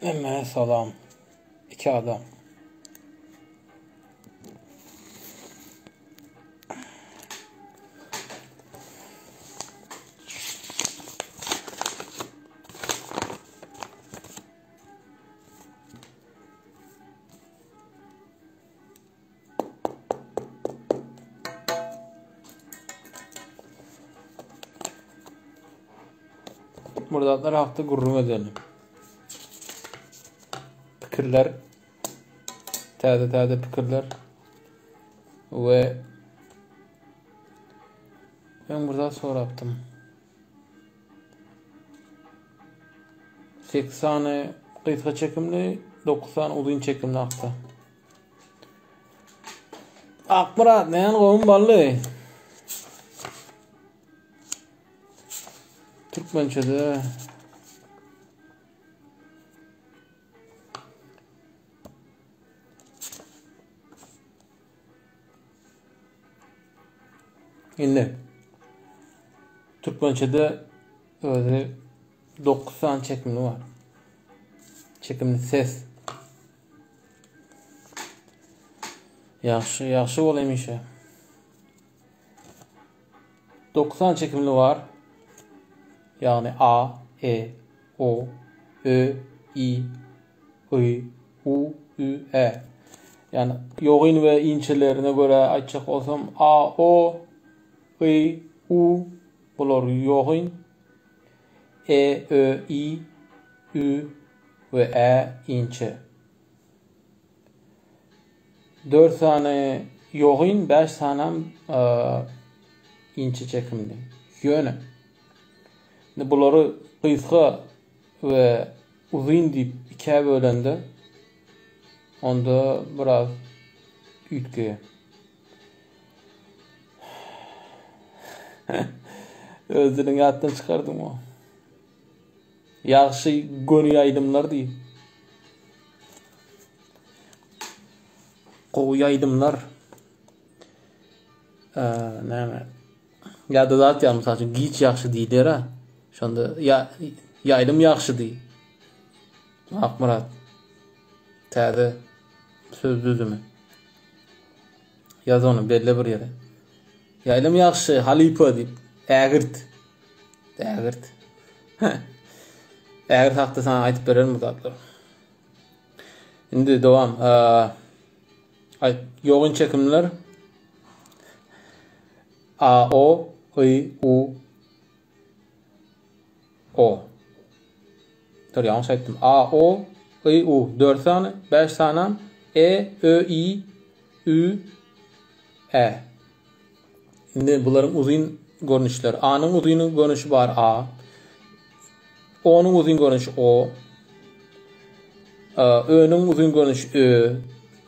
Emme salam. İki adam. Burada hafta gurrum edelim. Fikirler, täze fikirler ve ben burada soraptım. 8 tane kıysa çekimli, 9 tane uzun çekimli hafta. Akmurat, neyan qoğum ballı? Türkmençede Indi Türkmençede öyle 9 tane çekimli var. Çekimli ses. Yaxşı olaymış ya. 9 tane çekimli var. Yani A, E, O, Ö, I, I, U, Ü, E. Yani yoğun ve inçelerine göre açık olsam A, O, I, U bular yoğun. E, Ö, I, Ü ve E inçe. 4 tane yoğun, 5 tane inçe çekimli. Yönü. Bunları kıysa ve uzun deyip ikiye bölende onda biraz ütke. Özünün yattan çıkardım o. Yaxşı gönü aydımlar değil. Qoğu aydımlar. Näme? Ya da zat ýa-da mesela giç yaxşı diýler ha. Şonda ýaýdym yaxşı diýi. Akmurat. Täze söz düzümi. Yaz onu belli bir ýere. Ýaýdym yaxşı halipa diýip ägirt. Ägir hakda sana aýtyp bererim zatlar. Indi dowam. Yoğun çekimler A, O, I, U, O. Dur yanlış aytdım. A, O, I, U. 4 tane, 5 tane E, Ö, I, Ü, E. Şimdi bunların uzun görünüşleri. A'nın uzun görünüşü var A. O'nun uzun görünüşü O. Ö'nün uzun görünüşü Ö.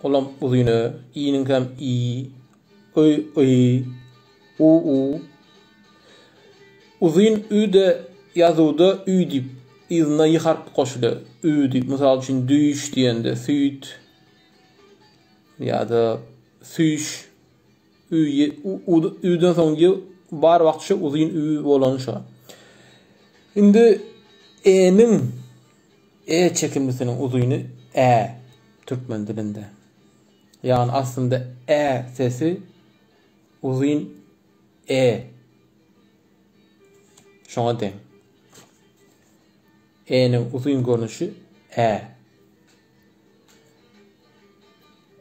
Olam uzun Ö. İ'nin hem I. I. U. Uzun Ü de yazıda Ü dip. İzna yıkarp koşulu. Ü dip. Misal için düş diyende süt. Ya da süş. Ü'den sonra bar vaxtça uzun Ü olanışa. Şimdi E'nin E çekimlisinin uzunu E. Türkmen dilinde. Yani aslında E sesi uzun E. Şoňa deň. E'nin uzun görünüşi E.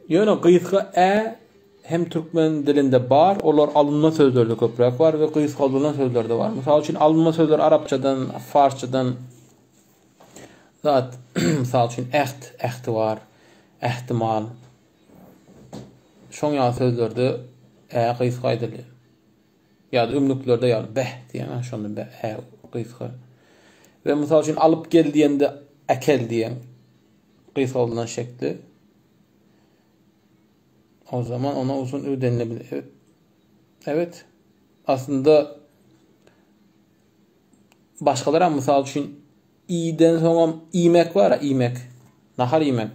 Ýöne gysga E hem Türkmen dilinde bar, olar alınma sözlerde köprek var ve gysga alınan sözlerde var. Misal için alınma sözler Arapçadan, Farsçadan zat misal için ehti var, ehtimal. Şoňa sözlerde E gysga edilýär. Ya da ümlüklerde yani beh diyen şonda be gysga. Ve misal için alıp gel diýende ekel diýen gysga olunan şekli. O zaman ona uzun Ü denilebilir. Evet. Aslında başkaları misal için İ'den sonra imek var ya, imek. Nahar imek.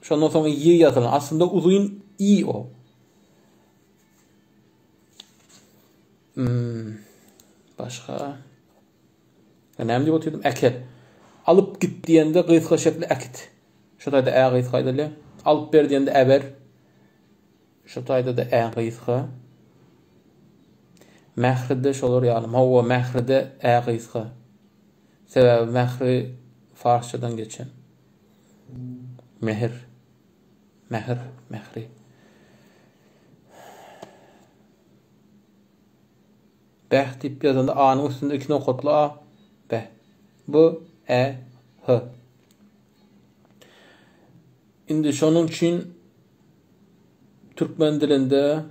Şondan sonra Y yazılan. Aslında uzun İ o. Başka. Önemli oturdum. Ekel. Alıp git diýende gysga şekli akit. Şu taýda ä gysga edilýär. Alıp ber diýende äber. Şu taýda da ä gysga. Mähride şolar ýaly hawa mähride ä gysga. Sebäbi mähri farsçadan geçen. Mehr. Mehr, mehri. Bäh diýip ýazanda a'nyň üstünde iki nokatly a. Bäh. Bu e h. Indi şonuň üçin türkmen dilinde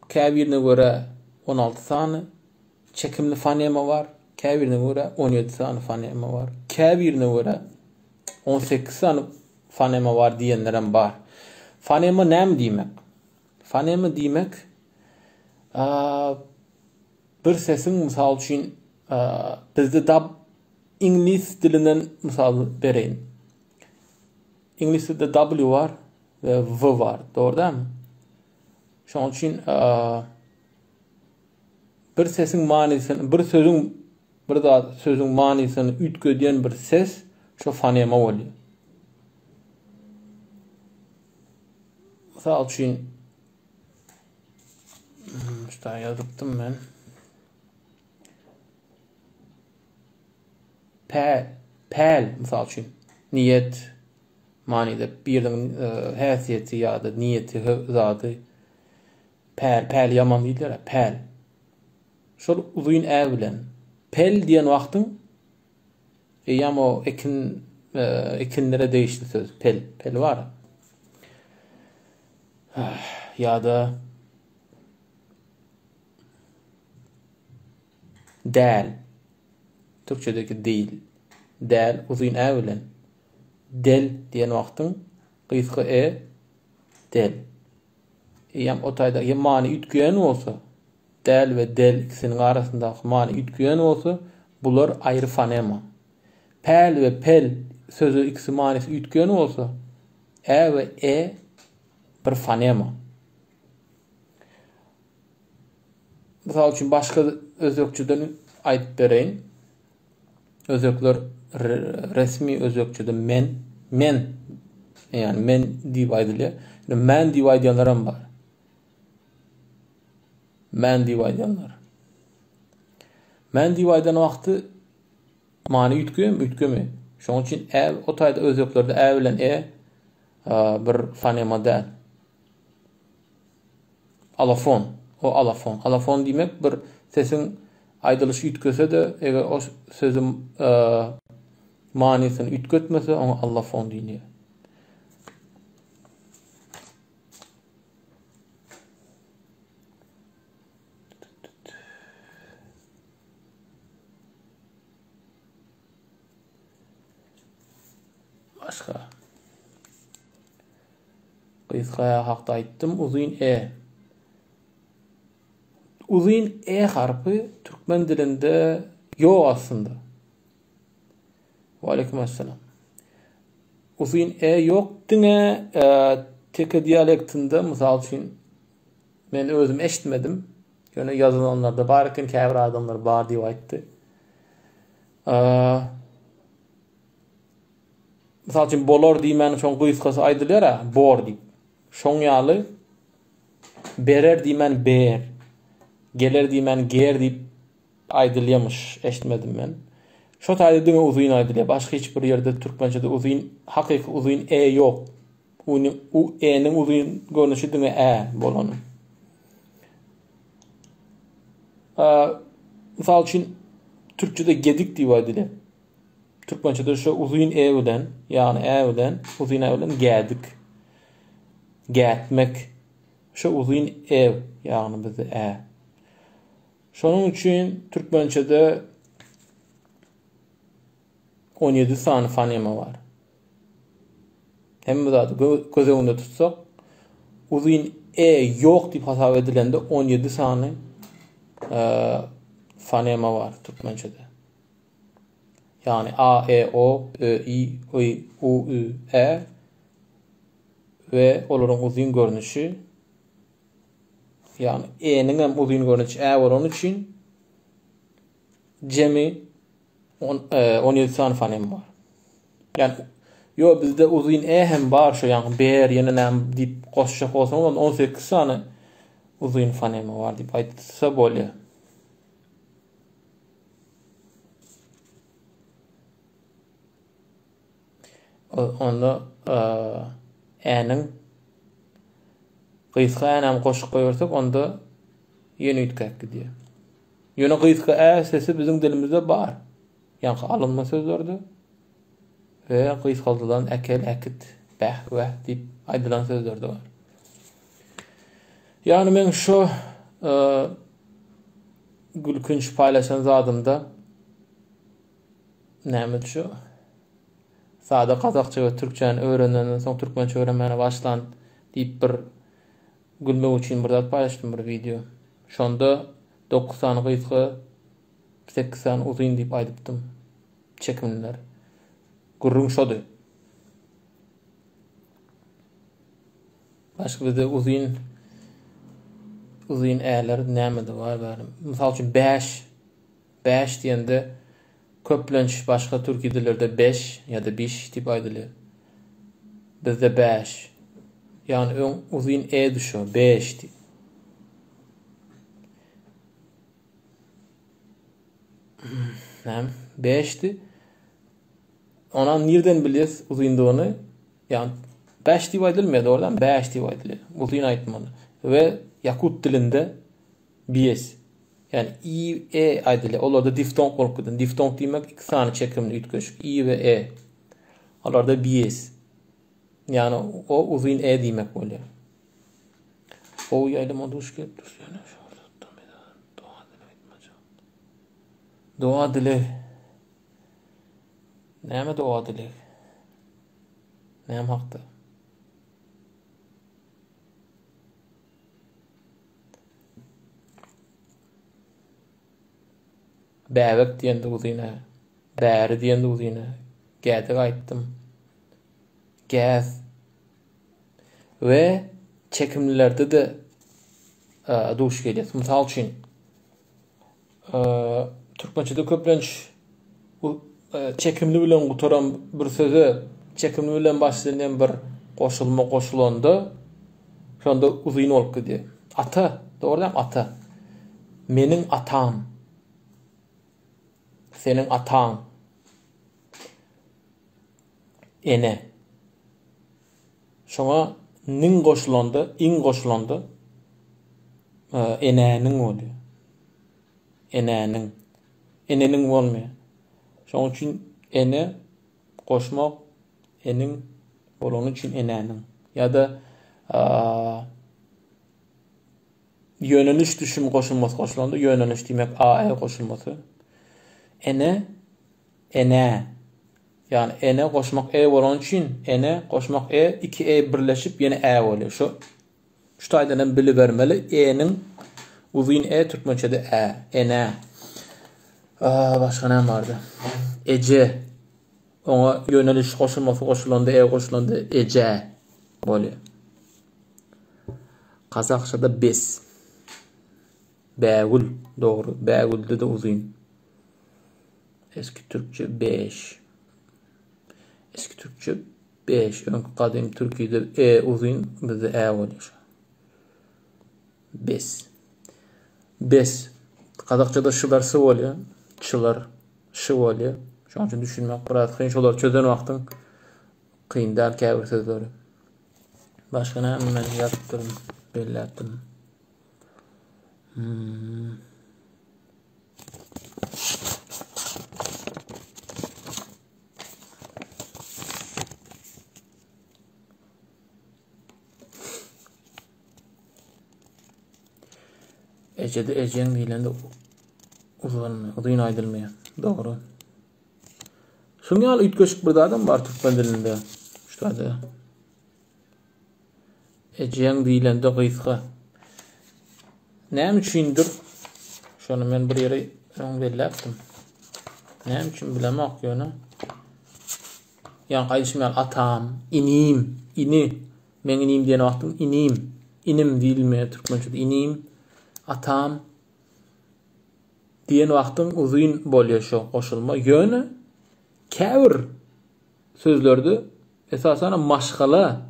käbirine göre 16 sany çekimli fonema var. Käbirine göre 17 sany fonema var. Käbirine göre 18 sany fonema var diýenlerem bar. Fonema näme diýmek? Fonema diýmek bir sesin mysal üçin bizde da İngiliz dilinden mysal bereýin. İngilizde W var ve V var. Doğru değil mi? Şoň üçin bir sesin manysyny, bir sözün bir da sözün manysyny ütgödýän bir ses şo fonema bolýar. Mysal üçin şurada ýazypdym men. Pel mysal üçin niyet manida birden häsiýeti ýa-da niyeti zady pel ýaman diýler, pel. Şol uzun ä bilen pel diýen wagtyň ýam o ekinlere değişdi söz. Pel var. Ýa-da del. Türkçedeki değil. Del uzun ä bilen del diýen wagtyň gysga del. Ýam o taýda ýa-many ütgüýän bolsa, del we del ikisiniň arasyndaky many ütgüýän bolsa, bular aýry fonema. Pel we pel sözü ikisi manysy ütgüýän bolsa, ä we bir fonema. Mysal üçin başga özökçüden aýdyp bereýin. Özökler resmi özökçüde men yani men diýip aýdylýar. Men diýip aýdýanlar bar. Men diýip aýdýanlar. Men diýip aýdan wagty many ütgümi. Şoň üçin o taýda özöklerde ä bilen bir fonema däl. Alafon. O alafon. Alafon diýmek bir sesin aýdylyşy ütgöse de eger o sözüm manysyny ütgötmese oňa alafon diýilýär. Başka. Gysga hakda aýtdym, uzun Uzun harpy türkmen dilinde ýok aslında. Wa aleykum assalam. Uzun ýok diňe teke dialektinde mysal üçin men özüm eşitmedim. Ýöne ýazylanlarda bar eken käbir adamlar bar diýip aýtdy. Mysal üçin bolar diýmän şoň gysgasy aýdylýar, bor diýip. Şoň ýaly berer diýmän ber. Geler diýmän ger diýip aýdylýarmyş, eşitmedim men. Şo taýda diňe uzun aýdylýar. Başga hiç bir ýerde türkmençede uzun, hakyky uzun ýok. U eniň uzun görnüşi diňe bolany. Mysal üçin türkçede gedik diýip aýdylýar. Türkmençede şo uzun bilen, ýani bilen, uzun bilen gedik. Gätmek. Şo uzun ýani bizde Şonuň üçin türkmençede 17 sany fonema var. Hem de göz önünde tutsak uzun ýok diýip hasap edilende 17 sany fonema var türkmençede. Yani a, o, i, u, ve olaryň uzun görnüşi yani e'niň hem uzun görnüşi bolan üçin Cemi 17 tane fonem var. Yani yo bizde uzun e hem var şu yani ber yana nam dip koşacak olsam 18 tane uzun fonemi var dip aytsa bolýar. Onda änin gysga anam goşup goýarsak onda ýeni ütkek diýär. Ýöne gysga ä sesi bizim dilimizde bar. Ýani alınma sözlerde we gysgaldydan äkel äkit bäh we diýip aýdylan sözlerde bar. Ýani men şu gülkünç paýlaşan zadymda näme şu sada Kazakça we Türkçeni öğrenenden soň Türkmençe öğrenmene başlan diýip bir gülmek üçin bir zat paýlaşdym bir video. Şonda 9 tane gysga 8 tane uzun diýip aýdypdym. Çekimliler. Gurrun şody. Başga bizde uzun äler näme var berim. Mysal üçin 5 diýende köplenç başga türki dillerde 5 ya da 5 diýip aýdylýar. Bizde 5. Yani ön uzun e düşüyor. 5 diýip. Näme? 5'ti. Ona nerden bilýäs uzundugyny? Yani 5 diýip aýdylmýar, oradan 5 diýip aýdylýar. Uzun aýtmaly. We Yakut dilinde 5. Yani i e aýdylýar. Olarda diftong bolupdy. Diftong diýmek 2 sany çekimli ütköşük. I we e. Olarda 5. Yani o uzun e diýmek bolýar. O ýaýlama duş gelip yani doğa dili. Näme doğa dili? Näme hakda? Bäwek diýende uzyna, bäri diýende uzyna. Gäde gaýtdym. Gäz. We çekimlilerde de duş gelýär. Mysal üçin Türkmençede köplenç çekimli bilen gutaran bir söze çekimli bilen başlayan bir goşulma goşulanda şonda uzun bolup gidýär. Ata, doğrudan ata. Menin atam. Senin atan. Ene. Şoňa nin goşulanda, in goşulanda enenin bolýar. Enenin bolmaýar. Şoň üçin ene goşmak enin bolany üçin enenin. Ya da yöneliş düşüm goşulmasy goşulanda yöneliş diýmek a goşulmasy. Ene. Yani ene goşmak e bolan üçin ene goşmak e 2 e birleşip ýene e bolýar. Şu taýdan bilip bermeli. E'nin uzun e Türkmençede ene. Başga näme bardy? Ece. Ona yöneliş goşulmasy goşulanda e goşulanda ece bolýar. Kazakçada 5. Bägül, doğru. Bägülde de uzun. Eski Türkçe 5. Eski Türkçe 5. Öňkü kadym Türkiýede e uzun, bizde e bolýar. 5. Kazakçada şılarsy bolýar. Çılar, şı bolýar. Şoň üçin düşünmek biraz kyn, şolar çözen wagtyň kyndan käbir sözleri. Başga näme men ýazypdym, belläpdim. Ecede eceň diýilende uzanmıyor, uzun aýdylmaýar. Doğru. Şuňal ütköşük bir adam bar türkmen dilinde. Şurada. Eceň diýilende gysga. Näme üçindir? Şonu men bir ýere belläpdim. Näme üçin bilemek ýöne? Ýani gaýşmaýan atam, ini. Men inim diýen wagtym inim diýilmeýär türkmençede inim. Atam diýen wagtyň uzyn bolýar şo goşulma. Ýöne käbir sözlerde esasen maşgala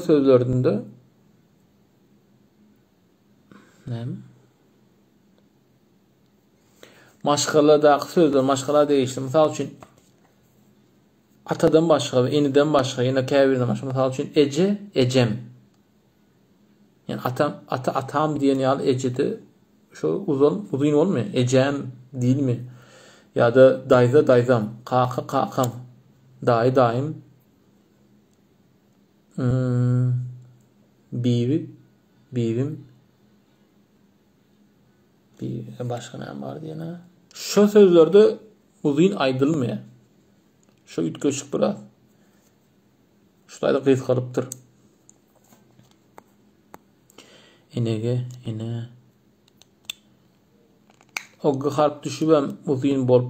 sözlerinde näme? Maşgaladaky sözler maşgala değişdi. Misal üçin atadan başga we eniden başga ýene käbirden başga. Misal üçin ejem. Yani atam diýen ýaly ejidi şu uzun bolmy? Ejem diýilmi? Ya da dayzam, kakam, daim. Bivim. Başga näme bar diýene? Şu sözlerde uzun aýdylmýar. Şu ütköçük biraz. Şulayda gys kalıptır. Ene. O g harp düşübem uzun bol.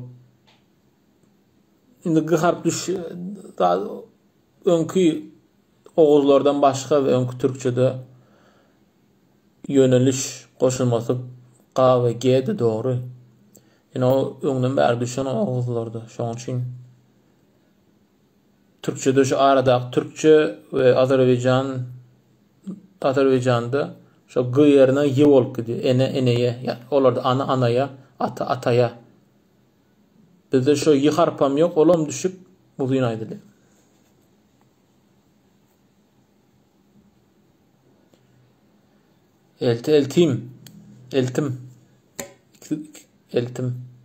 Indi g harp da öňkü oguzlardan başga we öňkü türkçede yöneliş goşulmasy Q we G de dogry. Ýene o öňden bäri düşen oguzlarda. Şoň üçin Türkçede şu arada Türkçe ve Azerbaycan'da şu g yerine y bolup gidiyor. Eneye, yani olarda anaya, ataya. Bizde şu y harpam yok, olam düşüp uzun aýdyly. Eltim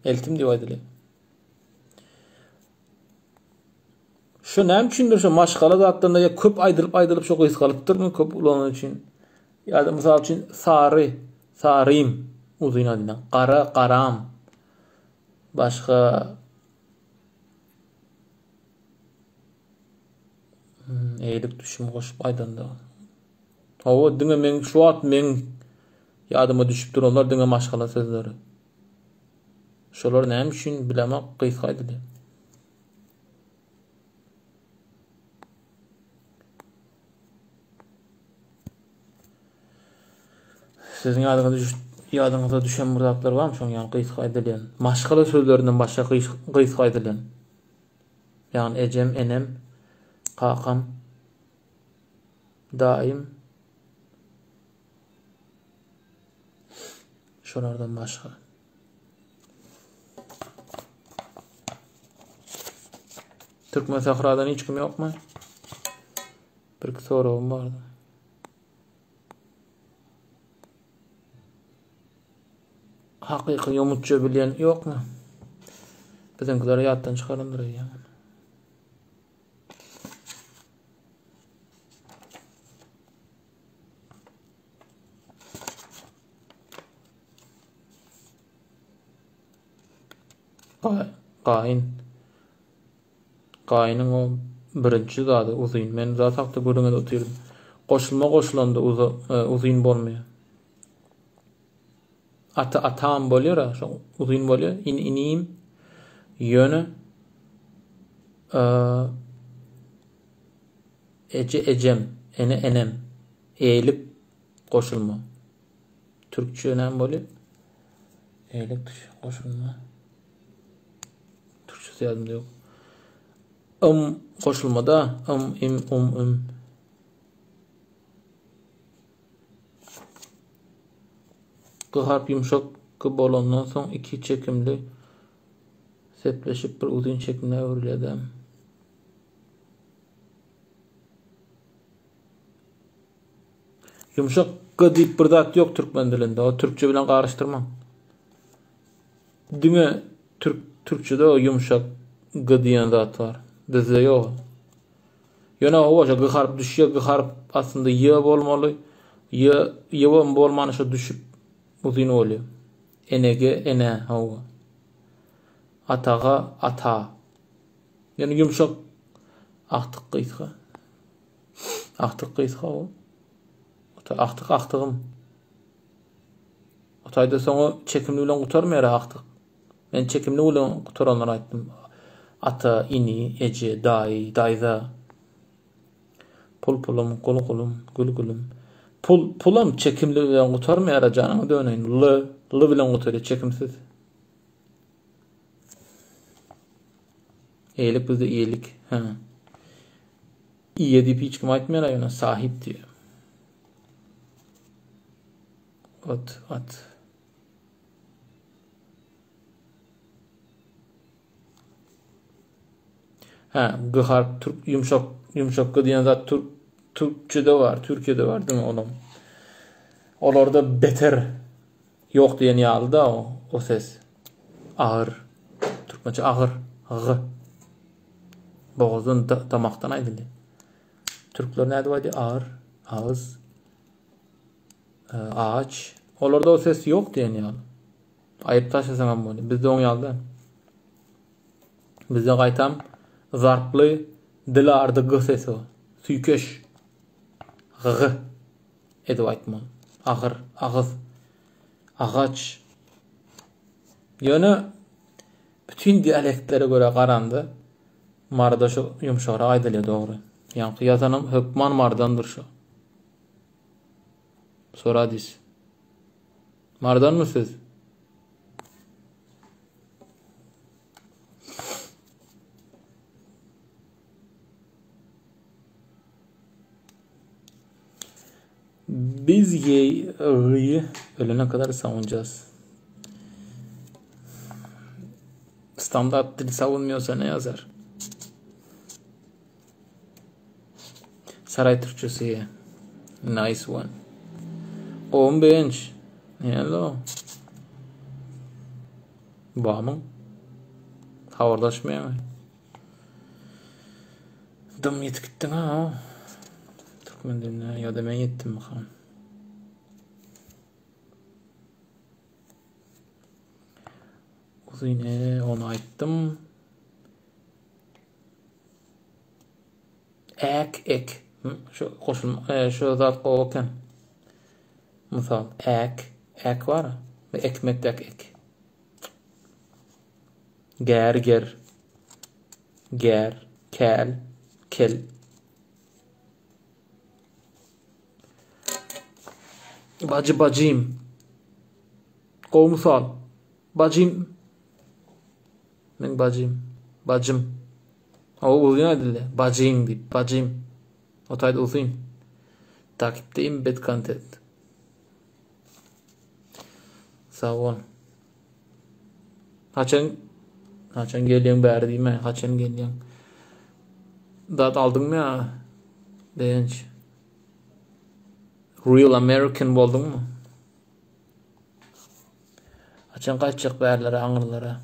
diýip aýdyly. Şu näme üçindir şu maşgala zatlarında ya köp aýdylyp şu gys kalypdyrmy köp ulanyň üçin. Ya da mysal üçin saryym uzun aýdylan. Qaram. Başga eýlik düşüm goşup aýdanda. Hawa diňe men şu wagt men ýadyma düşüp duranlar diňe maşgala sözleri. Şolar näme üçin bilemek gys aýdyly. Sizin ýadyňyza düşen bir zatlar barmy? Şoň ýani gys aýdylýan. Maşgala sözlerinden başga gys aýdylýan. Ýani ejem, enem, kakam, daim. Şolardan başga. Türkmen sahradan hiç kim ýokmy? Bir soragym bardy. Hakyky ýomutça bilen ýokmy? Bizimkiler ýatdan çykaryndyr ýa. Gaýnyň o birinji zady uzyn. Men zat hakda görüňe otyrym. Goşulma goşulanda uzyn bolmaýar. Atam bolýar, şo uzun bolýar. Inim ýöne ejem, enem, eýlip goşulma. Türkçe näme bolýar? Eýlip goşulma. Türkçe ýadymda ýok. Goşulmada im. G harp yumşak bolandan soň iki çekimli sepleşip bir uzun çekimine öwrilýär. Yumşak g diýip bir zat ýok türkmen dilinde. O türkçe bilen garaşdyrma. Diňe türkçede o yumşak g diýen zat bar. Bizde ýok. Ýöne o g harp düşýär, g harp aslında y bolmaly. Y bolmany şu düşüp uzun bolýar. Enege ene hawa. Ataga ata. Yani yumşak aktyk gysga. O. Aktygym. Otayda soňa çekimli bilen gutarmaýar aktyk. Men çekimli bilen gutaranlar aýtdym. Ata, ini, eje, dayza. Pulum, gulgulum, Pulam çekimli bilen gutarmaýar janyňa döneýin. Ly bilen gutarýar çekimsiz. Eýlik bizde eýlik. Ha. İyi edip hiç kim aýtmaýar ýa-da sahip diýär. At. Ha, gyhar Türk yumşak diýen zat Türkçede var, Türkiýede var diýme olam. Olarda beter ýok diýen ýaly da o ses. Agyr. Türkmençe agyr. G. Boğazdan damaktan aýdyldy. Türkler näde diýdi? Agyr, ağız, ağaç. Olarda o ses ýok diýen ýaly. Aýyp taşasaňam bolup. Bizde oň ýalda. Bizde gaýtam zarply dilardy g sesi o. Süýkeş. G. Edip aýtma. Agyr, ağız, agaç. Ýöne bütün dialektlere göre garandy. Marda şu yumşagra aýdylýar dogry. Ýani ýazanam hökman mardandyr şu. Soradys. Mardan mı siz? Biz Y'yi ölene kadar savunacağız. Standart dil savunmuyorsa ne yazar? Saray Türkçesi. Nice one. 15. Hello. Bağımın. Havardaşmaya mı? Dım yetip gittin ha. Türkmen diline ya da ben yettim mi kan? Yine onu ayttım. Ek. Şu koşulma, şu zat qoğuken. Misal, ek var. Ve ekmekdek ek. Ger, kel, kel. Bacım. Qoğumsal. Bacım. Men bacım. O uzun adıyla. Bacım. O tayda uzun. Takipteyim bad content. Sağ ol. Haçan geliyorsun bari değil mi? Haçan geliyorsun. Dat aldın mı ya? Beğenç. Real American oldun mu? Haçan kaçacak barilara, anırlara.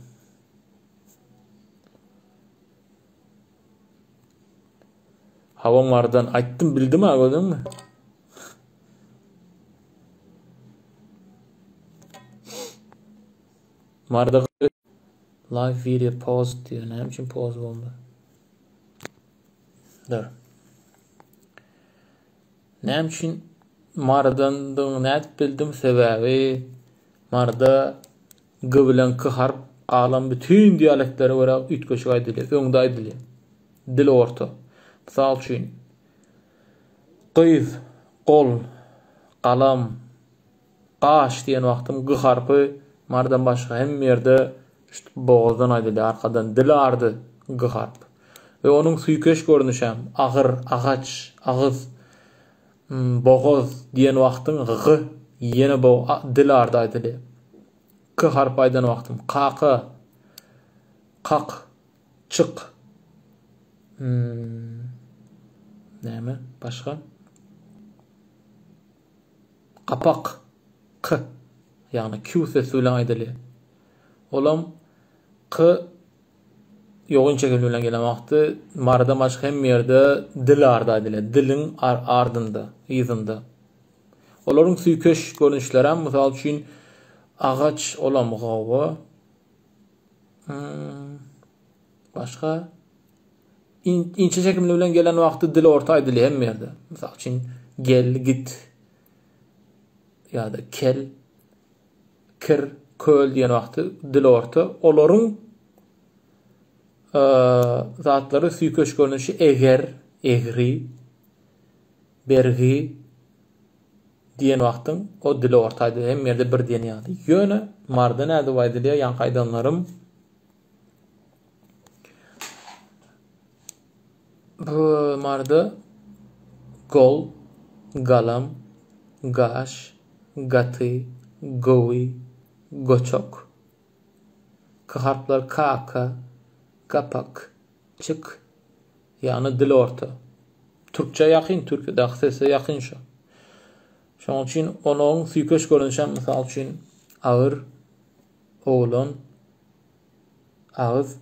Havan vardan ayttım bildim ha, gördün mü? Marda live video pause diyor. Ne için pause oldu? Dur. Ne için mardan net bildim sebebi marda gıbilen kıharp alam bütün diyaleklere göre ütköşü aydılıyor. Öňde aydılıyor. Dil orta. Misal üçin qyz, qol, qalam, qaş diýen wagtym g harpy mardan başga hem ýerde boğazdan aýdylýar, arkadan dil ardy g harp. Ve onuň süýkeş görnüşi hem agyr, agaç, agyz, boğaz diýen wagtyň g ýene bu dil ardy aýdylýar. K harp aýdan wagtym qaqa, qaq, çık. Näme? Başga? Kapak. K. Yani Q sesi bilen aýdylýar. Olam K ýogyn çekimli bilen gelen wagty marda başga hem ýerde dil ardy aýdylýar. Diliň ardynda, ýyzynda. Olaryň süýkeş görnüşleri hem mysal üçin agaç olam gawa. Başga inçe çekimli bilen gelen wagty dil orta aýdylýar hem ýerde. Mysal üçin gel, git ya da kel, kir, köl diýen wagty dil orta. Olaryň zatlary süýkeş görnüşi eger, egri, bergi, diyen wagtyň o dili ortaýdy, hem ýerde bir diýen ýaly. Ýöne marda näde waýdylýar ýan gaýdanlarym bu marda gol, galam, gaş, gaty, gowy, goçok. Harflar kaka, kapak, çık. Yani dil orta. Türkçe yakın, Türkçe sese yakın şu. Şoň üçin onun süýkeş görünüşen mysal üçin ağır, oğlan, ağız,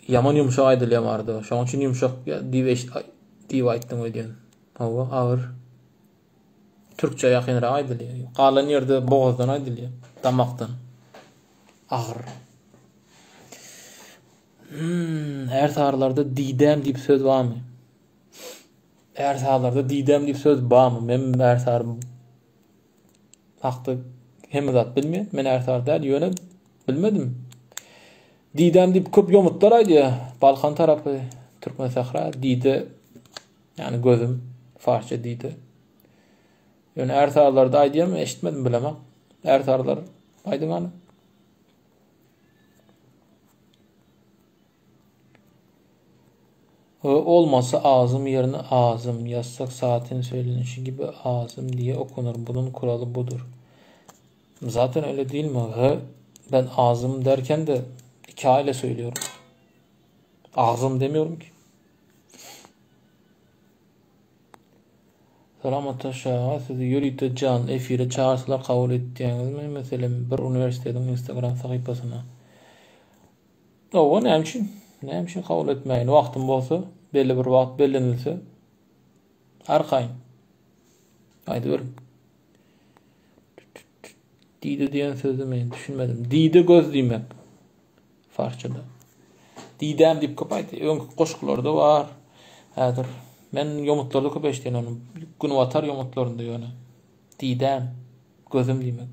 yaman yumşak aýdylýar marda. Şoň üçin yumşak diýip aýtdyň öýdýän. Hawa ağır. Türkçe yakınra aýdylýar. Galan ýerde boğazdan aýdylýar, damakdan. Ağır. Her saharlarda didem diýip söz barmy? Her saharlarda didem diýip söz barmy? Men her sahar hakdy hem zat bilmeýän. Men her saharda ýöne bilmedim. Didem diýip köp ýomutlar aýdýar. Balkan tarapy, Türkmen sahra dide, yani gözüm, farsça dide. Ýöne her saharlarda aýdýam, eşitmedim bilemem. Her saharlar aýdyňany. Olmasa ağzım yerine ağzım yazsak saatin söylenişi gibi ağzım diye okunur. Bunun kuralı budur. Zaten öyle değil mi? Ben ağzım derken de iki aile söylüyorum. Ağzım demiyorum ki. Selamat aşağı. Sizi yürüyte can efire çağırsalar kabul ettiğiniz mi? Mesela bir üniversitenin Instagram sayfasına. O ne için? Ne için kabul etmeyin? Vaktim bolsa, belli bir wagt bellenilse arkaýyn. Haydi verin. Dide diyen sözü men düşünmedim. Dide göz diýmek. Farsçada. Didem diýip köpaýdy. Öňkü goşgularda var. Häzir men ýomutlarda köp eşitýän onu. Gün watar ýomutlarynda ýöne. Didem gözüm diýmek.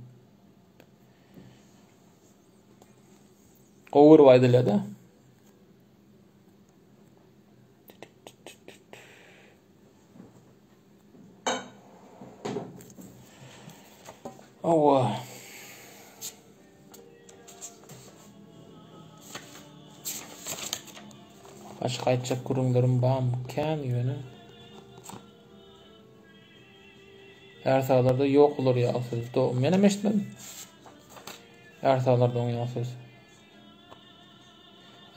Gowur waýdylýar da. Oh. Başka aýtjak gurullarym barmy? Kän ýöne. Her sahalarda ýok olur ýa söz. Men hem eşitmedim. Her sahalarda oň ýa söz.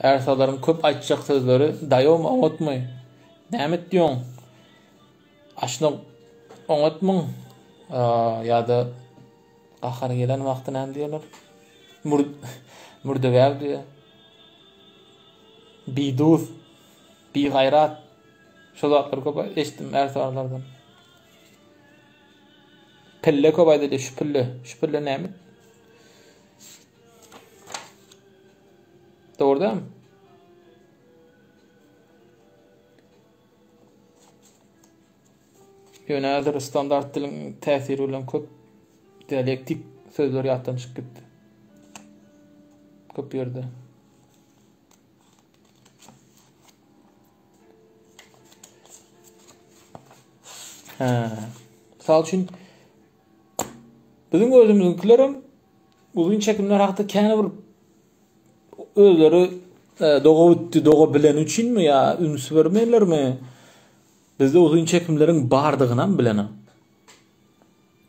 Her sahalarym köp aýtjak sözleri daýom awatmy. Näme diýoň? Aşna oňatmyň. Ýa-da ahar gelen wagty näme diýerler? Murdagar diýer. Biduz, bi gayrat. Şu zatlar köp eşitdim her sahalardan. Pille köp aýdylýar, şu pille. Şu pille näme? Dogry. Ýöne häzir standart diliň täsiri bilen köp dialektik sözler ýatdan çykyp gitdi. Köp ýerde. Misal üçin biziň özümiznikilerim uzun çekimler hakda käne bir özleri doga bilen üçinmi ya üns bermeýärlermi? Bizde uzun çekimlerin bardygyny bilenem.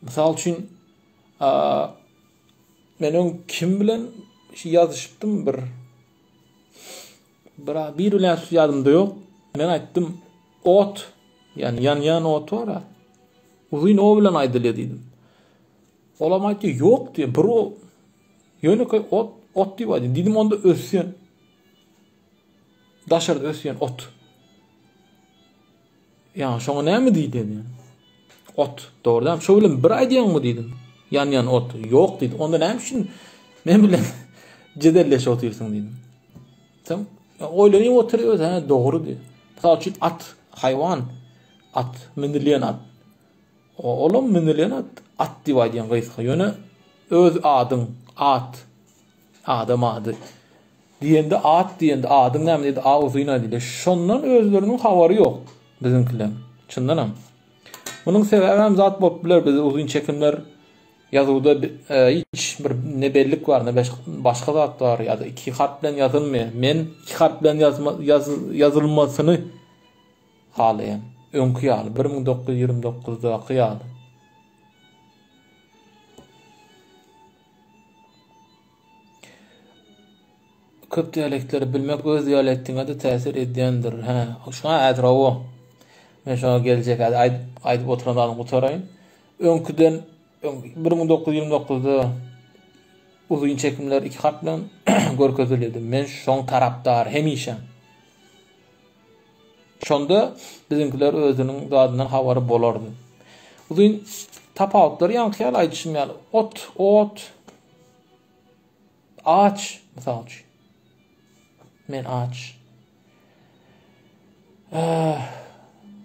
Misal üçin men kim bilen ýazyşypdym bir bilen ýadymda ýok. Men aýtdym ot, yani yan ot var. Uzun o bilen aýdylýar diýdim. Olam aýtdy ýok diýip bir o ýöne ot diýip aýdym. Diýdim onda ösýän. Daşarda ösýän ot. Ya şoňa näme diýdin? Ot, dogrydan şo bilen bir aýdýanmy diýdim. Yan ot. Ýok diýdi. Onda näme üçin men bilen jedelleşip oturýarsyň diýdim. Tam oýlanyp oturýar, ha, dogry diýdi. Misal üçin at, haýwan, at, minilýän at. Olam minilýän at diýip aýdýan gysga. Ýöne öz adyň, at, adam ady. Diýende at diýende adyň näme diýdi? Awzyna diýdi. Şondan özleriniň habary ýok bizimkiler. Çyndanam. Bunun sebebi hem zat bolup biler, biz uzun çekimler yazıwda hiç bir ne bellik var, ne başka zat var ya da iki harf bilen yazılmıyor. Men iki harf bilen yazılmasyny halaýan. Öňkü ýaly 1929-da ýaly. Köp dialektleri bilmek öz dialektiňe de täsir edýändir. Şoňa ätrawo. Men şoňa geljek aýdyp oturanlaryny gutaraýyn. Öňküden 1929-da uzun çekimler iki harf bilen görkezildi. Men şoň tarapdar hemişe. Şonda bizimkiler özünün zadynyň habary bolardy. Uzun tapawutlar ýankyýar aýdyşym ot, ağaç, mysal üçin. Men aç.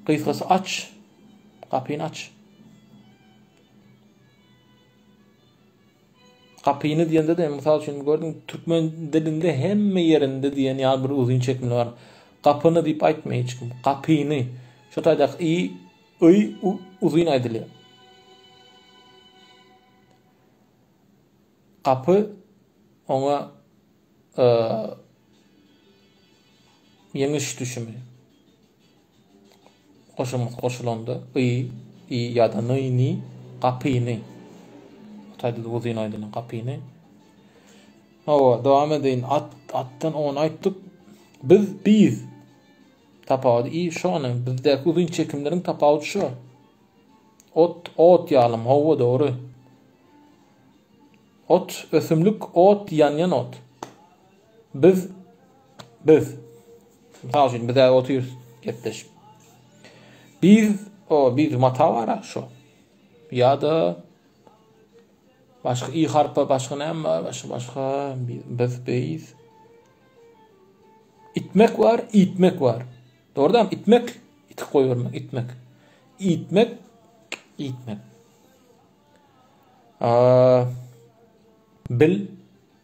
Kysgasy aç. Kapyny aç. Kapyny diýende de mysal üçin gördüm türkmen dilinde hemme yerinde diýen ýa bir uzun çekimler var. Kapyny diýip aýtmaýar hiç kim. Kapyny. Şo taýdak uzun aýdylýar. Kapy oňa ýeňiş düşümi. Koşulanda ýa-da nyny kapyny. Taýda uzun aýdylan kapyny. Dowam edeýin. Attan onu aýtdyk. Biz tapawuty şonu bizdäki uzun çekimleriň tapawuty şu. Ot ýalym, hawa dogry. Ot ösümlük, ot ýan ot. Biz misal üçin bizde otyr gepleşip. Biz mata var şu. Ya da başka i harpa başka näme var? Başka biz itmek var, itmek var. Doğrudan itmek, itik koyurmak, itmek. İtmek.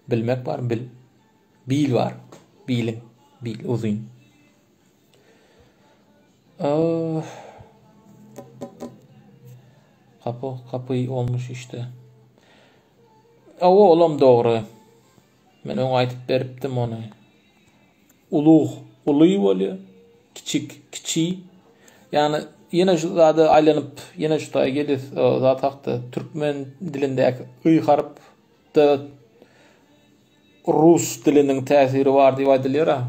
Bilmek var, bil var, bil uzun. Kapı olmuş işte. Olam doğru. Men onu aýtyp beripdim onu. Uluy bolýar. Kiçi. Yani yine şu zady aýlanyp, yine şu taýa gelir. Zat hakda türkmen dilindäki y harp da Rus diliniň täsiri var diýip aýdylýar.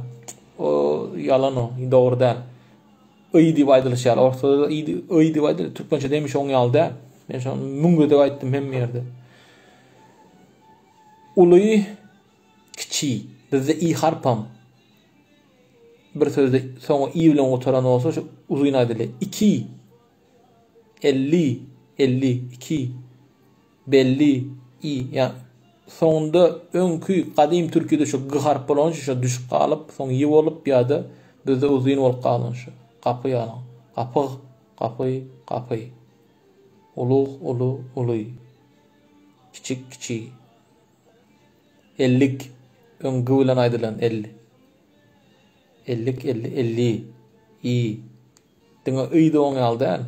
O yalan o, dogry däl. Y diýip aýdylýar. Ortada y diýip aýdylýar. Türkmençe demiş oň ýalda. Men şonu müňge de aýtdym hem ýerde. Uluy kiçi. Bizde i harpam. Bir sözde soňa i bilen oturan bolsa şu uzun aýdylýar. 2 50 2 belli i ya sonda öňkü kadym türküde şu g harp bolan şu düşüp galyp soň y bolup ýa-da bizde uzun bolup galan şu kapy ýalan kapy uluy kiçik 50 öňkü bilen aýdylan 50 i diňe öýde oň ýalda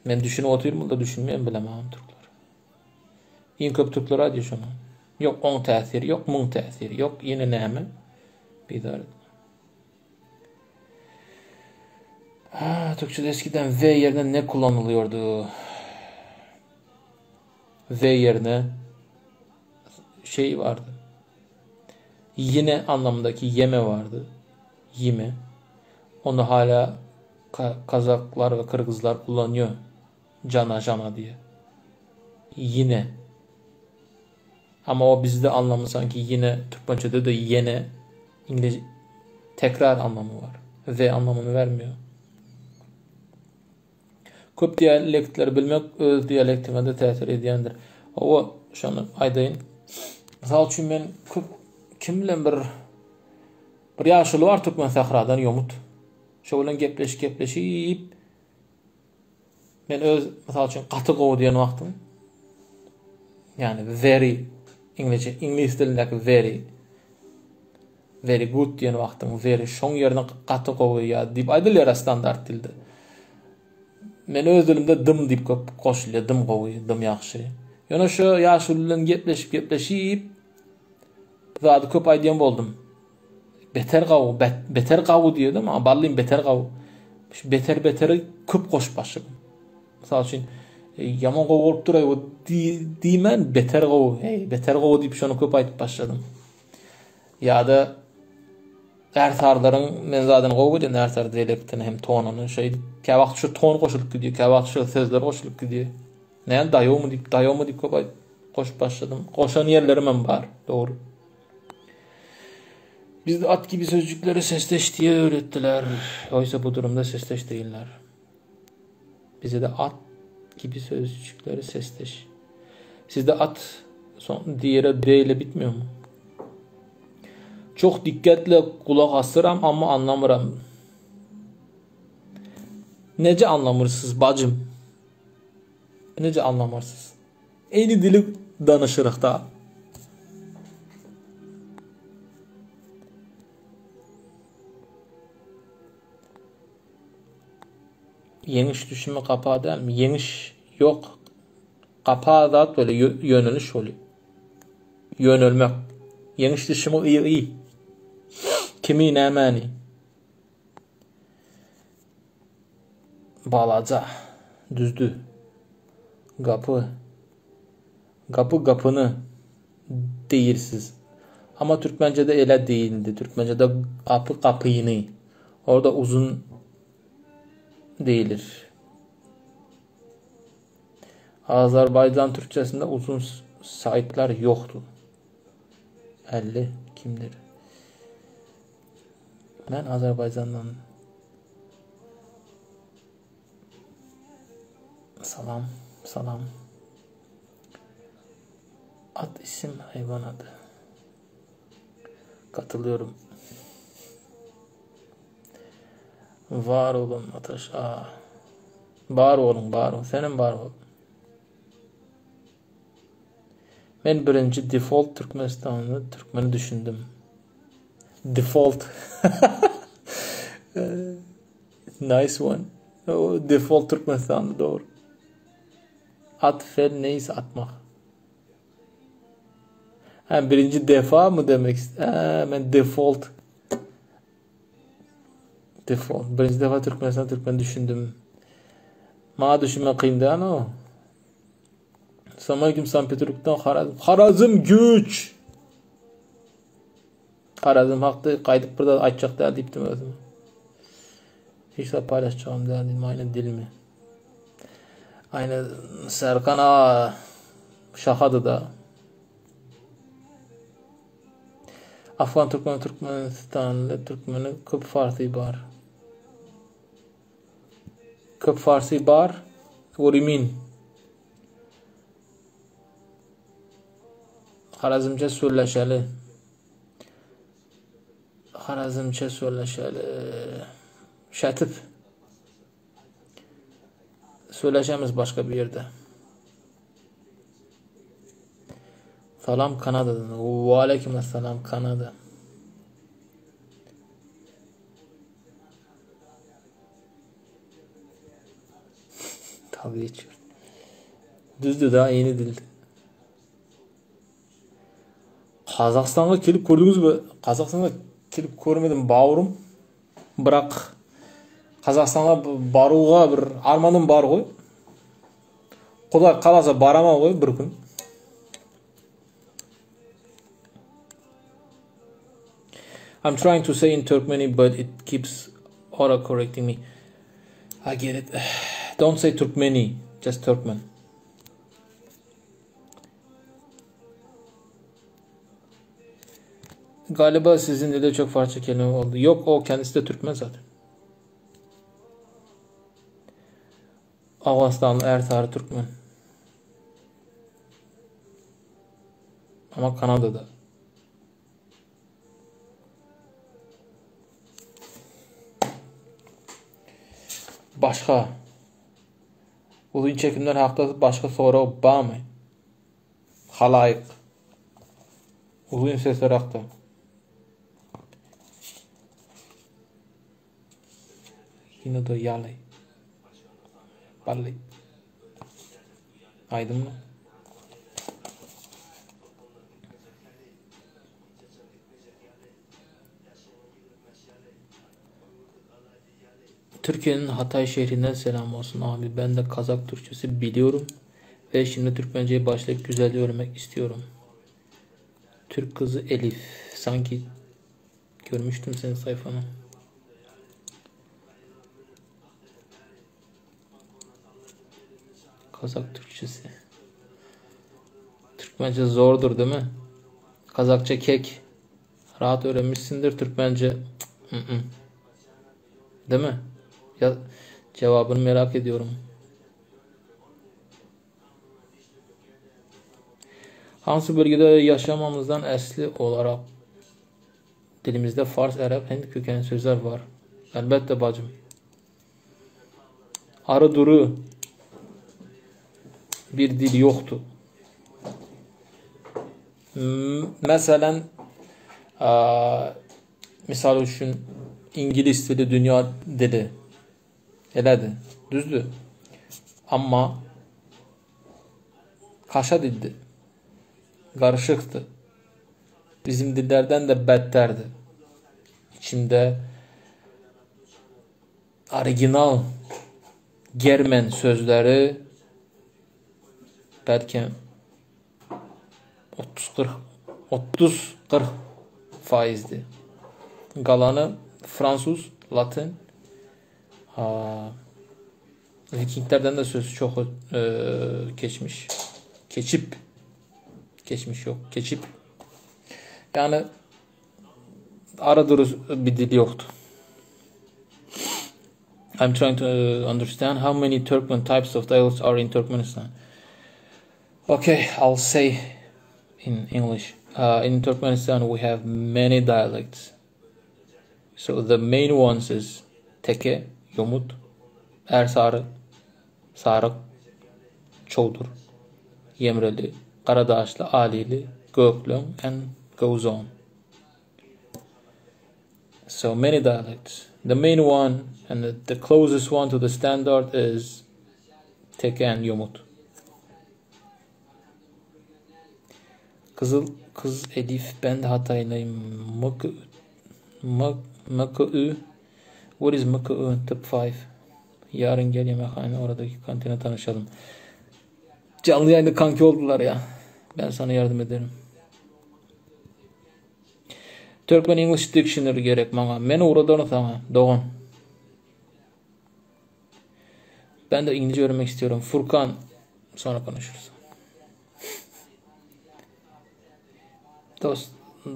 men düşünip oturýum da düşünmeýän bilemem türkler. Iň köp türkler aýdýar şonu. Ýok oň täsiri, ýok muň täsiri, ýok ýene näme. Bizar. Türkçede eskiden V yerine ne kullanılıyordu? V yerine şey vardı. Yine anlamındaki yeme vardı. Yeme. Onu hala Kazaklar ve Kırgızlar kullanıyor. Cana diye. Yine. Ama o bizde anlamı sanki yine Türkçede de yine İngilizce tekrar anlamı var. V anlamını vermiyor. Köp dialektleri bilmek öz dialektime de täsir edýändir. O şonu aýdaýyn. Mysal üçin men kim bilen bir ýaşuly bar türkmen sahradan ýomut. Şo bilen gepleşip men öz mysal üçin gaty gowy diýen wagtym. Yani very İngiliz dilindäki very good diýen wagtym very şoň ýerine gaty gowy ýa diýip aýdylýar standart dilde. Men öz dilimde dım diýip goşulýar, dım gowy, dım ýagşy. Ýöne şu ýaşul bilen gepleşip zady köp aýdýan boldum. Beter gawy diýdim, ama ballym beter gawy. Şu beteri köp goşup başladım. Mysal üçin ýaman gawy bolup duray, diýmen beter gawy, beter gawy diýip şonu köp aýdyp başladım. Ýa-da Ertarlaryň men zaten gowy diýen ertar diýlektini hem tonunu kä wagt şu ton goşulyp gidýär, kä wagt şu sözler goşulyp gidýär. Näme daýawmy diýip köp goşup başladım. Goşan ýerlerim hem bar, dogry. Bizde at gibi sözcükleri sesleş diye öğrettiler. Oysa bu durumda sesleş değiller. Bize de at gibi sözcükleri sesleş. Sizde at son diğeri D ile bitmiyor mu? Çok dikkatle kulak asıram ama anlamıram. Nece anlamırsınız bacım? Nece anlamırsınız? Eyni dili danışırıq da. Yeniş düşünme kapağı değil mi? Yeniş yok. Kapağı da böyle yöneliş oluyor. Yönelmek. Yeniş düşünme iyi. Kimi nämani? Balaca. Düzdü. Kapı. Kapını deyirsiz. Ama Türkmence'de ele değildi. Türkmence'de kapıyını. Orada uzun değilir. Azerbaycan Türkçesinde uzun saytlar yoktu. 50 kimdir? Ben Azerbaycan'dan salam. At isim hayvan adı. Katılıyorum. Var olun Ataş. Var olun. Senin var olun. Ben birinci default Türkmeni düşündüm. Default. Nice one. Default Türkmenistan'da doğru. At fel neyse atmak. Birinci defa mı demek istedim? Ben default. Birinci defa Türkmeni düşündüm. Ma düşünme kıyımdı ama. Selamünaleyküm Sankt Peterburg'dan Harazım güç. Harazım hakkı kaydıp burada açacak değil deyiptim özüm. Hiç de paylaşacağım değil, aynı dil mi? Aynı Serkan şakadı da. Afgan Türkmenistanlı Türkmeni köp farsı var. Köp farsı var. Urimin. Harazımca söyleşeli. Şatip. Söyleşemiz başka bir yerde. Salam Kanada'dan. Ve aleykümselam Kanada. Tabii geçiyor. Düzdü daha yeni dildi. Kazakistan'a kelip gördünüz mü? Kazakistan'a kelip görmedim bawurum. Birak Kazakistan'a baruğa bir armanım bar goy. Kuday kalasa barama goy bir gün. I'm trying to say in Turkmeni but it keeps auto-correcting me. I get it. Don't say Turkmeni, just Turkmen. Galiba sizin dilde çok farklı kelime oldu. Yok, o kendisi de Türkmen zaten. Ağustanlı Ertar Türkmen. Ama Kanada'da. Başka. Uzun çekimler hafta başka soru var mı? Halayık. Uzun sesler hafta. Yine de yalay. Vallahi. Aydın mı? Türkiye'nin Hatay şehrinden selam olsun abi. Ben de Kazak Türkçesi biliyorum. Ve şimdi Türkmence'ye başlayıp güzelce öğrenmek istiyorum. Türk kızı Elif. Sanki görmüştüm senin sayfanı. Kazak Türkçesi. Türkmence zordur değil mi? Kazakça kek. Rahat öğrenmişsindir. Türkmence değil mi? Ya, cevabını merak ediyorum. Hangi bölgede yaşamamızdan esli olarak dilimizde Fars, Arap, Hint kökenli sözler var. Elbette bacım. Arı duru bir dil yoktu. Mesela misal üçün İngiliz dili dünya dili. Elədir. Düzdür. Amma kaşa dildi. Karışıktı. Bizim dillerden de betterdi. İçinde orijinal Germen sözleri belki 30-40 faizdi. Galanı Fransız, Latin, Vikinglerden de söz çok geçmiş. Geçmiş yok. Keçip. Yani aradır bir dil yoktu. I'm trying to understand how many Turkmen types of dialects are in Turkmenistan. Okay, I'll say in English. In Turkmenistan we have many dialects. So the main ones is Teke, Yomut, Ersarı, Sarık, Çoğdur, Yemreli, Karadaşlı, Alili, Göklüm, and goes on. So many dialects. The main one and the closest one to the standard is Teke and Yomut. Kız Elif, ben de Hataylıyım. MKÜ. What is MKÜ? Top 5. Yarın gel yemekhane, oradaki kantine tanışalım. Canlı yayında kanki oldular ya. Ben sana yardım ederim. Turkmen English Dictionary gerek bana. Men oradan tamam. Doğan. Ben de İngilizce öğrenmek istiyorum. Furkan, sonra konuşuruz.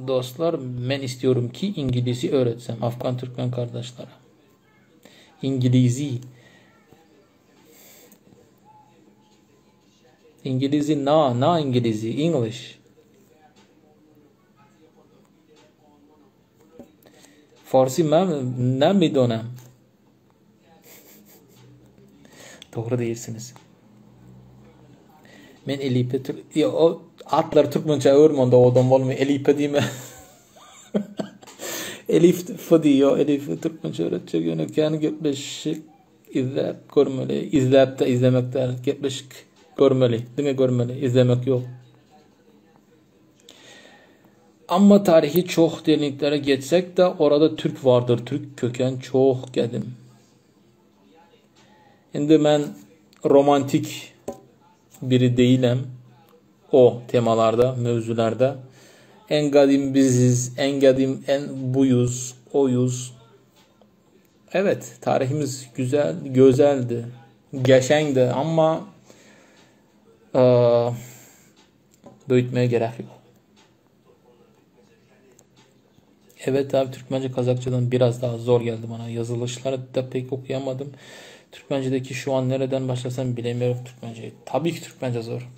Dostlar, ben istiyorum ki İngilizce öğretsem Afgan Türkmen kardeşlere. İngilizce na İngilizce, English. Farsi ne mi dönem? Doğru değilsiniz. Men Elipe Türk... Ya o atlar Türkmençe öğrenmende o adam olmuyor. Elipe değil mi? Elif fıdiyor. Elif Türkmençe öğretecek yöne kendi gepleşik izlep görmeli. İzlep de izlemekten gepleşik görmeli. Değil mi görmeli? İzlemek yok. Ama tarihi çok derinliklere geçsek de orada Türk vardır. Türk köken çok gedim. Şimdi ben romantik biri değilim. O temalarda, mevzularda. En kadim biziz, en kadim en buyuz, oyuz. Evet, tarihimiz güzeldi, geçendi ama büyütmeye gerek yok. Evet abi, Türkmence Kazakçadan biraz daha zor geldi bana. Yazılışları da pek okuyamadım. Türkmence'deki şu an nereden başlasam bilemiyorum Türkmence'yi. Tabii ki Türkmence zor.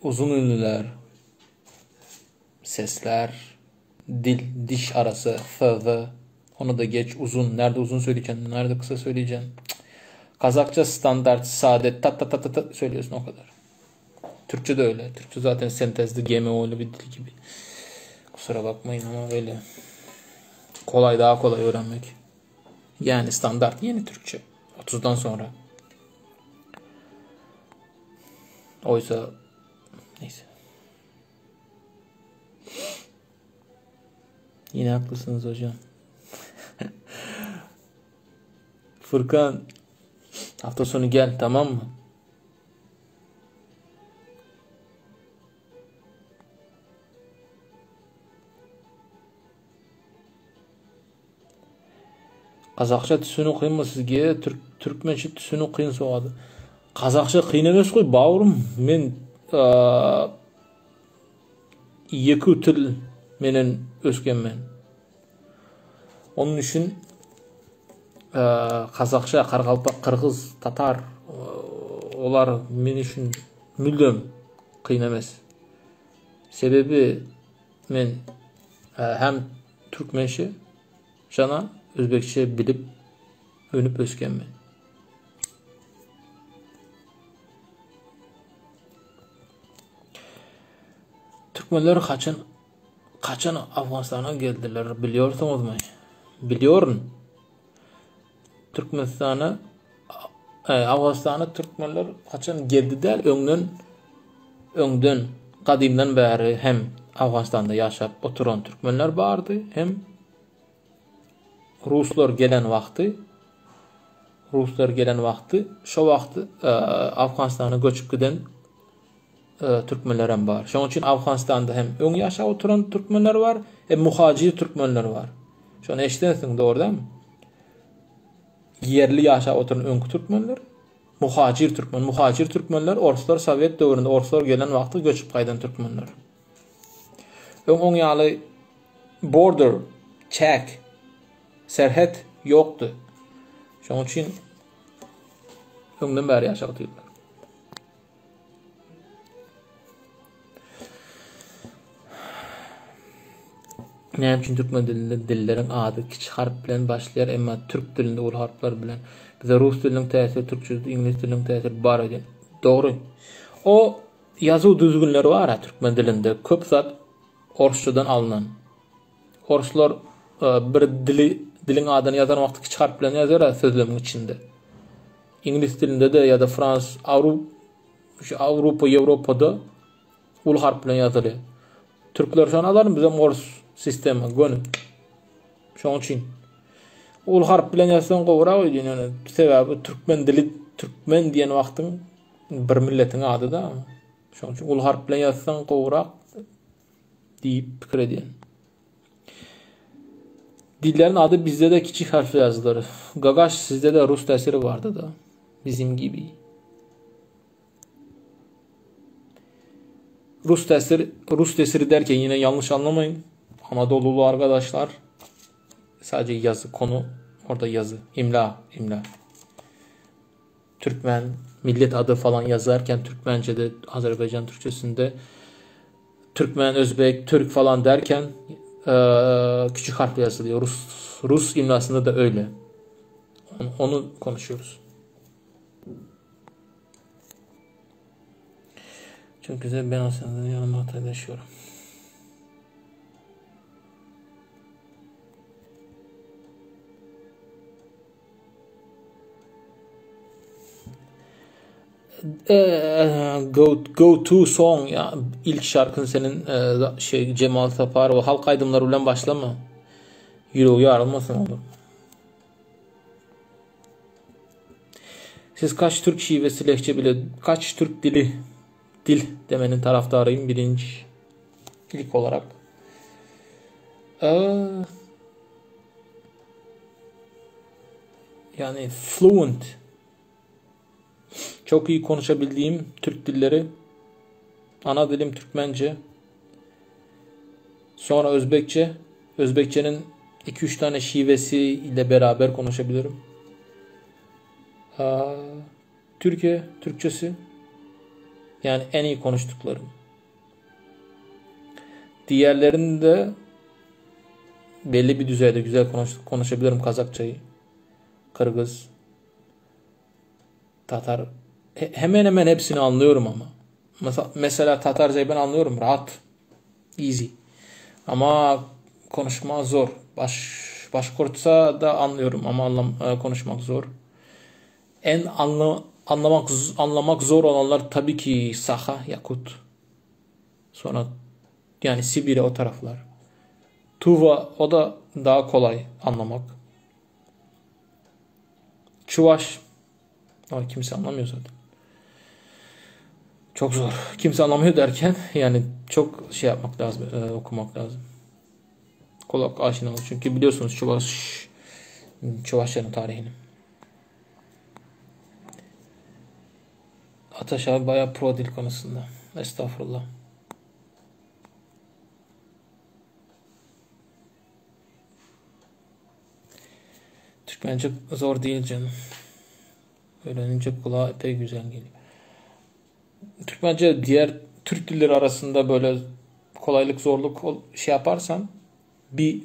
Uzun ünlüler, sesler, diş arası, f. Onu da geç, uzun. Nerede uzun söyleyeceksin, nerede kısa söyleyeceksin. Kazakça standart, sade, ta söylüyorsun o kadar. Türkçe de öyle. Türkçe zaten sentezli, GMO'lu bir dil gibi. Kusura bakmayın ama öyle. Daha kolay öğrenmek. Yani standart yeni Türkçe. 30'dan sonra. Oysa neyse. Yine haklısınız hocam. Furkan, hafta sonu gel, tamam mı? Kazakça tüsünü kıyın mı sizge? Türkmençe tüsünü kıyın soğadı. Kazakça kıyın emes koy bavrum. Men iki til menen öskenmen. Onun için Kazakça, Kargalpak, Kırgız, Tatar olar men üçün müldüm kıyın emes. Sebebi men hem Türkmençe jana Özbekçe bilip önüp öskenmen. Türkmenler kaçan Afganistan'a geldiler, biliyorsunuz mu? Biliyorum. Türkmenistan'a Afganistan'a Türkmenler kaçan geldiler, öňden kadimden beri hem Afganistan'da yaşap oturan Türkmenler vardı, hem Ruslar gelen vakti şo vakti Afganistan'a göçüp giden Türkmenler hem var. Şoň üçin Afganistan'da hem öň yaşap oturan Türkmenler var, hem muhacir Türkmenler var. Şonu eşitdensiň, doğru değil mi? Yerli yaşap oturan öňkü Türkmenler, muhacir Türkmenler, Orslar Sowet döwründe Orslar gelen vakti göçüp gaýdan Türkmenler. Öň ýaly border check, serhet yoktu. Şoň üçin öňden bäri ýaşaýdylar. Näme üçin türkmen dilinde dillerin ady kiçik harp bilen başlaýar, emma türk dilinde ol harplar bilen. Bize rus diliniň täsiri, türkçe, ingliz diliniň täsiri bar eden. Dogry. O ýazyw düzgünleri bar türkmen dilinde. Köp zat orsçadan alınan. Orslar bir dilin adyny ýazan wagty kiçik harp bilen ýazar sözlemiň içinde. İngiliz dilinde de ýa-da Frans, Awrupa, Ýewropada ul harp bilen ýazylýar. Türkler şonu alarmy bizim ors sistema gönüp. Şoň üçin ul harp bilen ýazsan gowrak öýdüň. Sebebi türkmen diýen wagtyň bir milletiň ady da. Şoň üçin ul harp bilen ýazsan gowrak diýip pikir edýän. Dillerin adı bizde de kiçik harfle yazılır. Gagaş, sizde de Rus tesiri vardı da. Bizim gibi. Rus tesiri derken yine yanlış anlamayın. Anadolu'lu arkadaşlar sadece yazı, konu orada yazı. İmla. Türkmen, millet adı falan yazarken Türkmence'de, Azerbaycan Türkçesinde Türkmen, Özbek, Türk falan derken küçük harfle yazılıyor. Rus imlasında da öyle. Onu konuşuyoruz. Çok güzel, ben aslında yanımda yaşıyorum. Go to song ya, ilk şarkın senin Cemal Saparov halk aydımları bilen başlama. Yüreği yarılmasın olur. Siz kaç Türk şivesi lehçe bile, kaç Türk dil demenin taraftarıyım birinci ilk olarak. Yani fluent, çok iyi konuşabildiğim Türk dilleri, ana dilim Türkmence, sonra Özbekçe. Özbekçenin 2-3 tane şivesi ile beraber konuşabilirim. Türkçesi, yani en iyi konuştuklarım. Diğerlerini de belli bir düzeyde güzel konuşabilirim. Kazakçayı, Kırgız, Tatar, hemen hemen hepsini anlıyorum ama. Mesela Tatarcayı ben anlıyorum, rahat, easy. Ama konuşmak zor. Başkurtsa da anlıyorum ama konuşmak zor. En anlamak zor olanlar tabii ki Sakha, Yakut. Sonra yani Sibirya o taraflar. Tuva o da daha kolay anlamak. Çuvaş ama kimse anlamıyor zaten. Çok zor. Kimse anlamıyor derken yani çok şey yapmak lazım, okumak lazım. Kulak aşina olur. Çünkü biliyorsunuz Çuvaşların tarihini. Ataş abi bayağı pro dil konusunda. Estağfurullah. Türkmence zor değil canım. Öğrenince kulağa epey güzel geliyor. Türkmence diğer Türk dilleri arasında böyle kolaylık zorluk şey yaparsan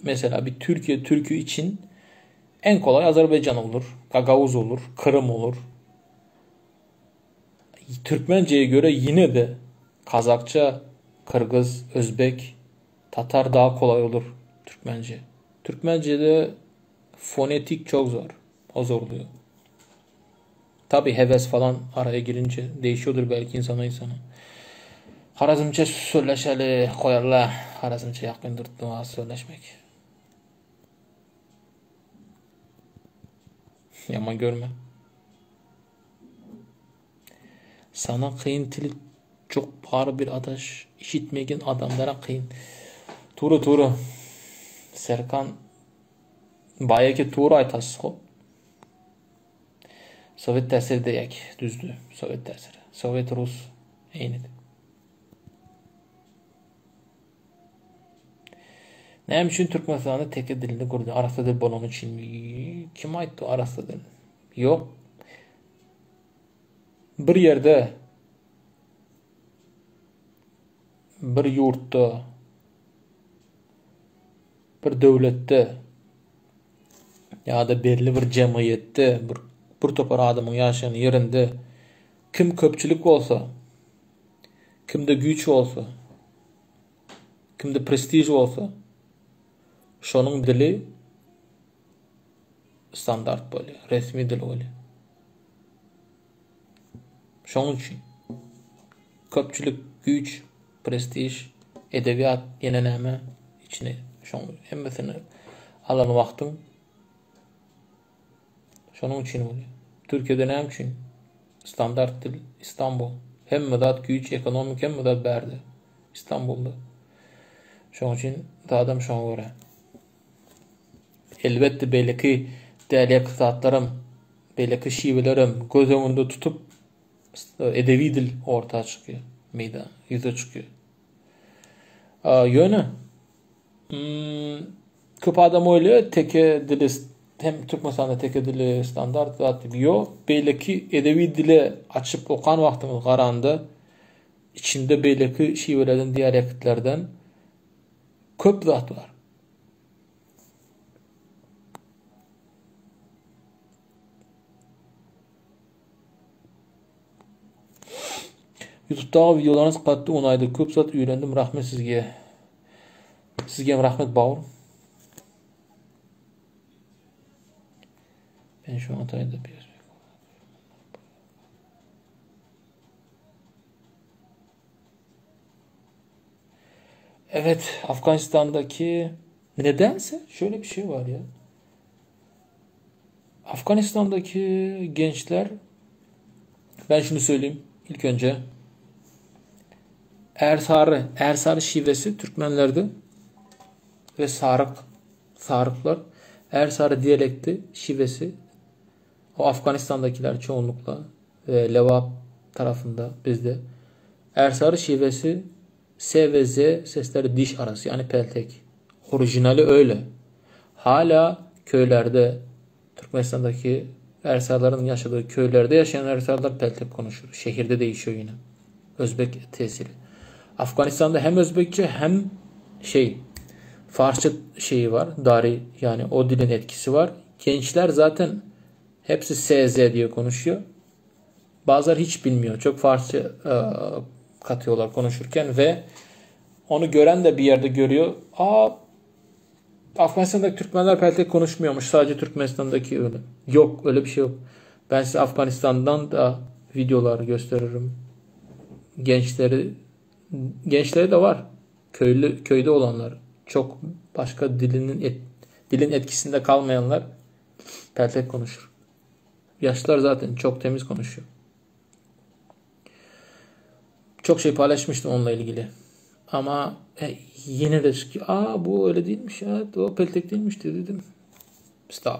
mesela bir Türkiye türkü için en kolay Azerbaycan olur, Gagavuz olur, Kırım olur. Türkmence'ye göre yine de Kazakça, Kırgız, Özbek, Tatar daha kolay olur Türkmence. Türkmence'de fonetik çok zor. O zorluyor. Tabi heves falan araya girince değişiyordur belki insana. Harazımca söyleşeli koyarlar. Harazımca yakın durduğuna söyleşmek. Yaman görme. Sana kıyın tili çok bağır bir adaş. İşitmeyen adamlara kıyın. Turu. Serkan bayaki turu aytasız hop. Sovet tesiri deyek. Düzdü. Sovet tesiri. Sovet Rus. Eynidir. Neyim için Türkmenistan'da teke dilini kurdu? Aras'ta dil bolon için mi? Kim ayttı Aras'ta dil? Yok. Bir yerde bir yurtta bir devlette ya da belli bir cemiyette bir topar adamın yaşayan yerinde kim köpçülük olsa, kimde güç olsa, kimde prestij olsa şonun dili standart böyle, resmi dil böyle. Şonun için köpçülük, güç, prestij, edebiyat, yenileme içine şonun hemmesini alan vaktin şonun için oluyor. Türkiye'de ne için? Standart dil İstanbul. Hem medat güç, ekonomik hem medat berdi. İstanbul'da. Şonun için da adam şona göre. Elbette belki değerli kısaatlarım, belki şivelerim göz önünde tutup edebi dil ortaya çıkıyor. Yüze çıkıyor. Yönü köp adam öyle teke dili hem Türkmenistan'da teke dili standart zaten yok. Belki edebi dile açıp okan vaktimiz qaranda içinde belki şivelerden, diyalektlerden köp zat var. YouTube'da videolarınız qatlı onaydı. Köp zat öğrendim. Rahmet sizge. Sizge rahmet bağır. Ben şu an Hatay'da bir evet, Afganistan'daki nedense şöyle bir şey var ya. Afganistan'daki gençler, ben şunu söyleyeyim ilk önce, Ersarı şivesi Türkmenlerde ve Sarıklar Ersarı diyalekti şivesi o Afganistan'dakiler çoğunlukla ve Levap tarafında bizde Ersarı şivesi S ve Z sesleri diş arası yani peltek. Orijinali öyle. Hala köylerde Türkmenistan'daki Ersarların yaşadığı köylerde yaşayan Ersarlar peltek konuşur. Şehirde değişiyor yine. Özbek tesiri. Afganistan'da hem Özbekçe hem Farsça şeyi var. Dari yani o dilin etkisi var. Gençler zaten hepsi SZ diye konuşuyor. Bazıları hiç bilmiyor. Çok Farsça katıyorlar konuşurken ve onu gören de bir yerde görüyor. Afganistan'daki Türkmenler peltek konuşmuyormuş. Sadece Türkmenistan'daki öyle. Yok öyle bir şey yok. Ben size Afganistan'dan da videolar gösteririm. Gençleri de var. Köyde olanlar. Çok başka dilin etkisinde kalmayanlar peltek konuşur. Yaşlılar zaten çok temiz konuşuyor. Çok şey paylaşmıştım onunla ilgili. Ama yine de bu öyle değilmiş ya. O peltek değilmiş dedim. Stop.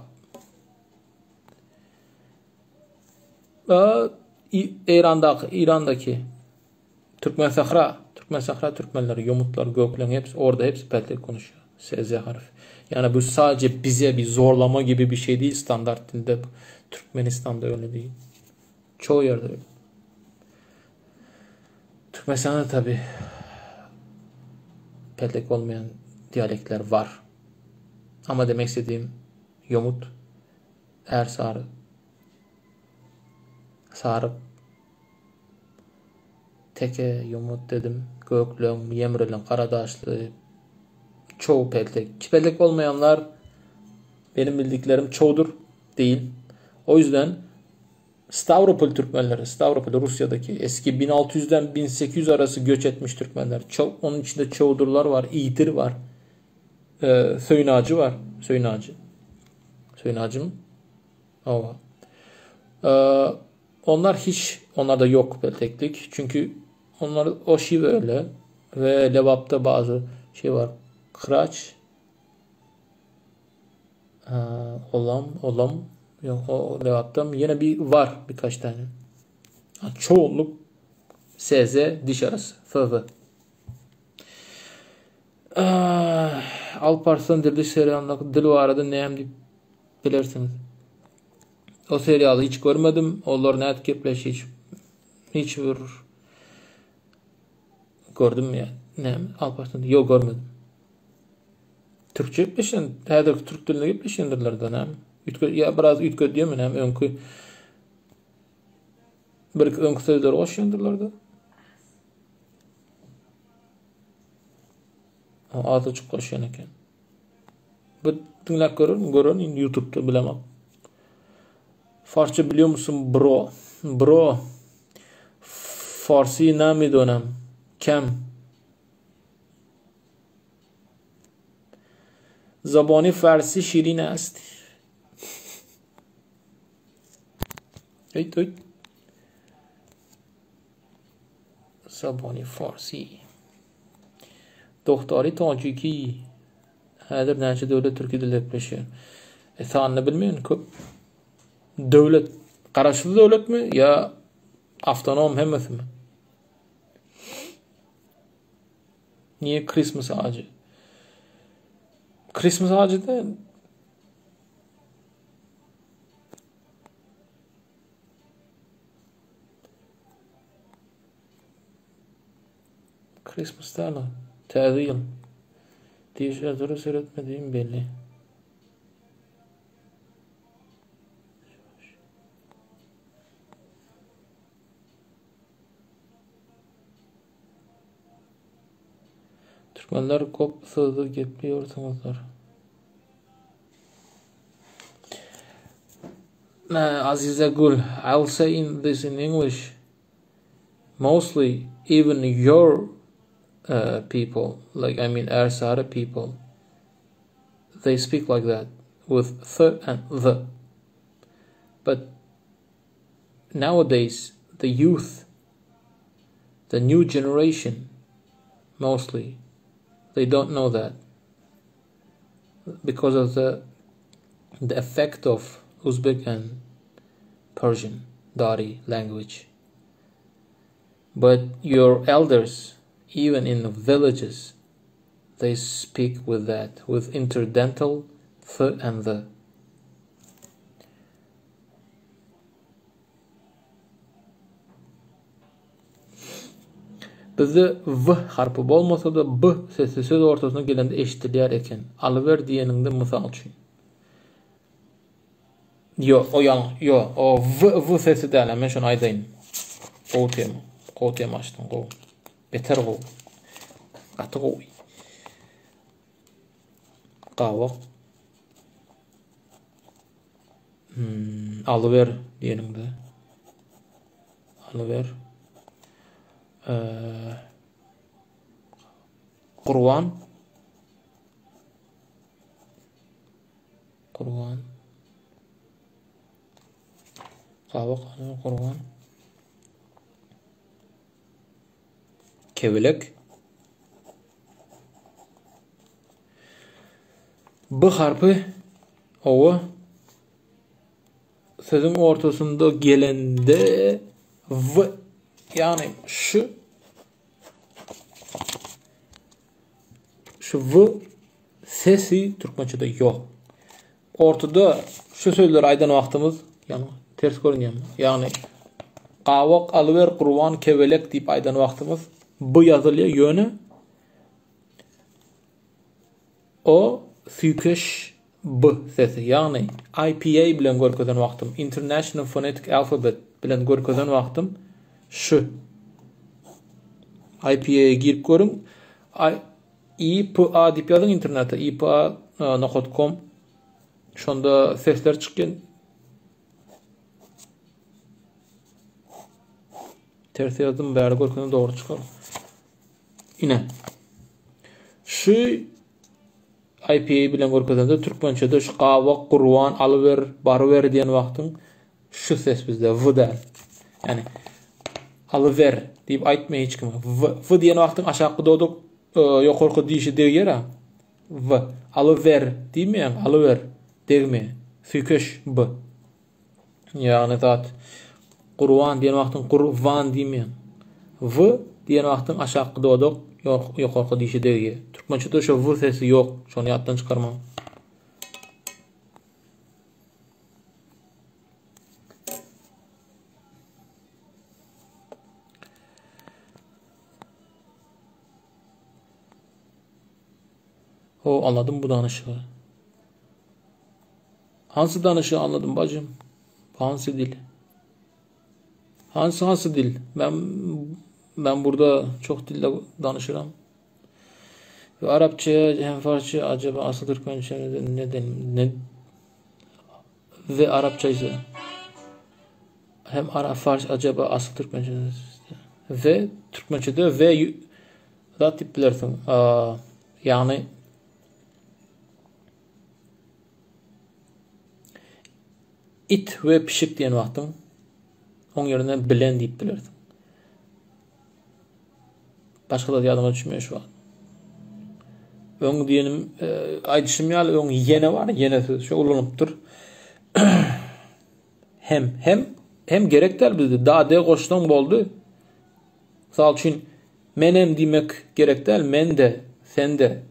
İran'daki Türkmen Sahra Türkmenleri, Yomutlar, Göklen hepsi peltek konuşuyor. SZ harfi. Yani bu sadece bize bir zorlama gibi bir şey değil standart dilde. Türkmenistan'da öyle değil. Çoğu yerde öyle. Türkmenistan'da tabi peltek olmayan diyalekler var. Ama demek istediğim Yomut, Ersarı, Sarık, Teke, Yomut dedim. Göklen, Yemrelen, Karadaşlı, çoğu peltek. Peltek olmayanlar benim bildiklerim çoğudur değil. O yüzden Stavropol Türkmenleri, Stavropol Rusya'daki eski 1600'den 1800 arası göç etmiş Türkmenler. Onun içinde Çoğudurlar var, İğdir var. Söynacı var. Söynacı mı? O. Onlarda yok pelteklik. Çünkü onlar o şey öyle. Ve Levap'ta bazı şey var. Kıraç. Olam. Yok, o Levap'ta yine birkaç tane. Çoğunluk SZ diş arası. FV. Alparslan Diriliş serialındaki dil var arada neyem deyip bilirsiniz. O serialı hiç görmedim. Onlar net gepleş hiç vurur. Gördüm mü ya? Neyem? Alparslan yok görmedim. Türkçe gepleşen, hədər Türk dilinde gepleşendirler de neyem? Ya biraz ütgöt diyor mu neyem? Önkü sözleri oşyandirler de. Adı çok oşyan eken. Bu dinlep görür YouTube'da bilemem. Farsça biliyor musun bro? Bro. Farsi namidonem. Kem. Zabani Farsi şirin است. Hayt. Zabani Farsi. Doktori Taciki. Hədər nəcə dövlət Türkiye dili yapışı. Sanını bilmeyin köp. Devlet. Karaşlı devlet mi? Ya avtonom hemmesi mi? Niye Christmas ağacı? Christmas ağacı da Christmas'ta mı? Tezil. Tişörtleri seyretmediğim belli. Türkmenler kop sözü gepliyorsunuzlar. Azize Gul, I'll say this in English. Mostly, even your people, like Ersara people, they speak like that with th and the. But nowadays, the youth, the new generation, mostly, they don't know that because of the effect of Uzbek and Persian Dari language. But your elders, even in the villages, they speak with that, with interdental th and the. Bizde v harfi bolmasa da b sesi söz ortasına gelende eşitliyer eken. Alıver diyeninde misal üçün. O v sesi değil. Ben şunu aydayım. Qoğ tema açtım. Beter qoğ. Qatı qoğ. Qavaq. alıver diyenimde. Alıver. Kurban. Kurban. Kabak alıver kurban. Kevelek. B harfi o sözün ortasında gelende v, yani şu v sesi Türkmençede yok. Ortada şu sözler aydan vaktimiz yani ters görünüyor. Yani qawak alıver kurban kevelek deyip aydan vaktimiz bu yazılıyor yönü o sükeş B sesi, yani IPA bilen görkezen wagtym, International Phonetic Alphabet bilen görkezen wagtym şu. IPA'ya girip görün. IPA dip yazın internette, ipa.com. Şonda sesler çıkgen. Ters yazdım, bäri görkezen doğru çıkar. Ine. Şu IPA bilen görkezende Türkmençede şu qawak, kurban, alıver, barıver diýen wagtyň şu ses bizde v da. Yani alıver diýip aýtmaý hiç kim. V diýen wagtyň aşağı doduk ýokarky diýişi degýär. V alıver diýmeýän, alıver degme. Sükeş b. Yani zat kurban diýen wagtyň kurban diýmeýän. V diýen wagtyň aşağı doduk ýokarky diýişi degýär. Türkmençede şu v sesi yok. Şonu ýatdan çykarmam. O anladım bu danışığı. Hansı danışığı anladım bacım? Hansı dil? Hansı dil? Ben burada çok dilde danışıram. Ve Arapça hem Farsça acaba asıl Türkmençe ne ve Arapça ise hem Farsça acaba asıl Türkmençe ve Türkmençede ve da tiplersin. Yani it ve pişik diyen vaktim onun yerine bilen deyip bilirdim. Başka da yadıma düşmüyor şu an. Öň diýenim aýdyşym ýaly öň ýene bar, ýene söz şu ulanypdyr. Hem gerekler bizde da de goşdan boldy. Sal üçin menem diýmek gerek däl, men de, sen de.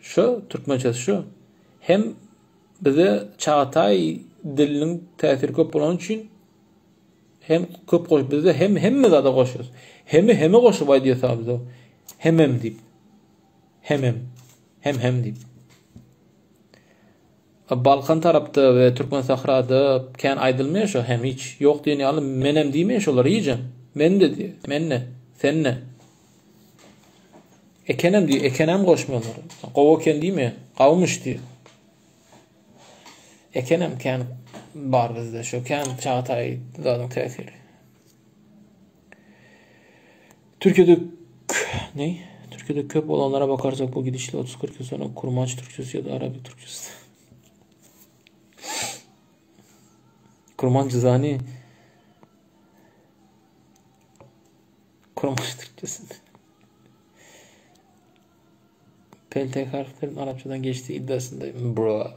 Şu türkmençe şu. Hem bize Çağatay diliniň täsiri köp bolan üçin hem köp goş bizde hemme zada goşýarys. Hemme goşup aýdýarsa bizde. Hemem diýip. Hem deyip. Balkan tarapda ve Türkmen sahrada kän aýdylmaýar şu hem hiç yok diýeni alyp menem diýmeýär şolar iýjem. Men de diýär. Menne, senne. Ekenem diýär. Ekenem goşmaýarlar. Gowaken diýme, gawmyş diýär. Ekenem kän bar bizde şu kän Çağatay zadyň täsiri. Türkiye'de köp olanlara bakarsak bu gidişle 30-40 yıl sonra kurmaç Türkçesi ya da Arabik Türkçesi. Kurmaç Cizani kurmaç Türkçesi. Peltek harflerin Arapçadan geçtiği iddiasındayım. Bro.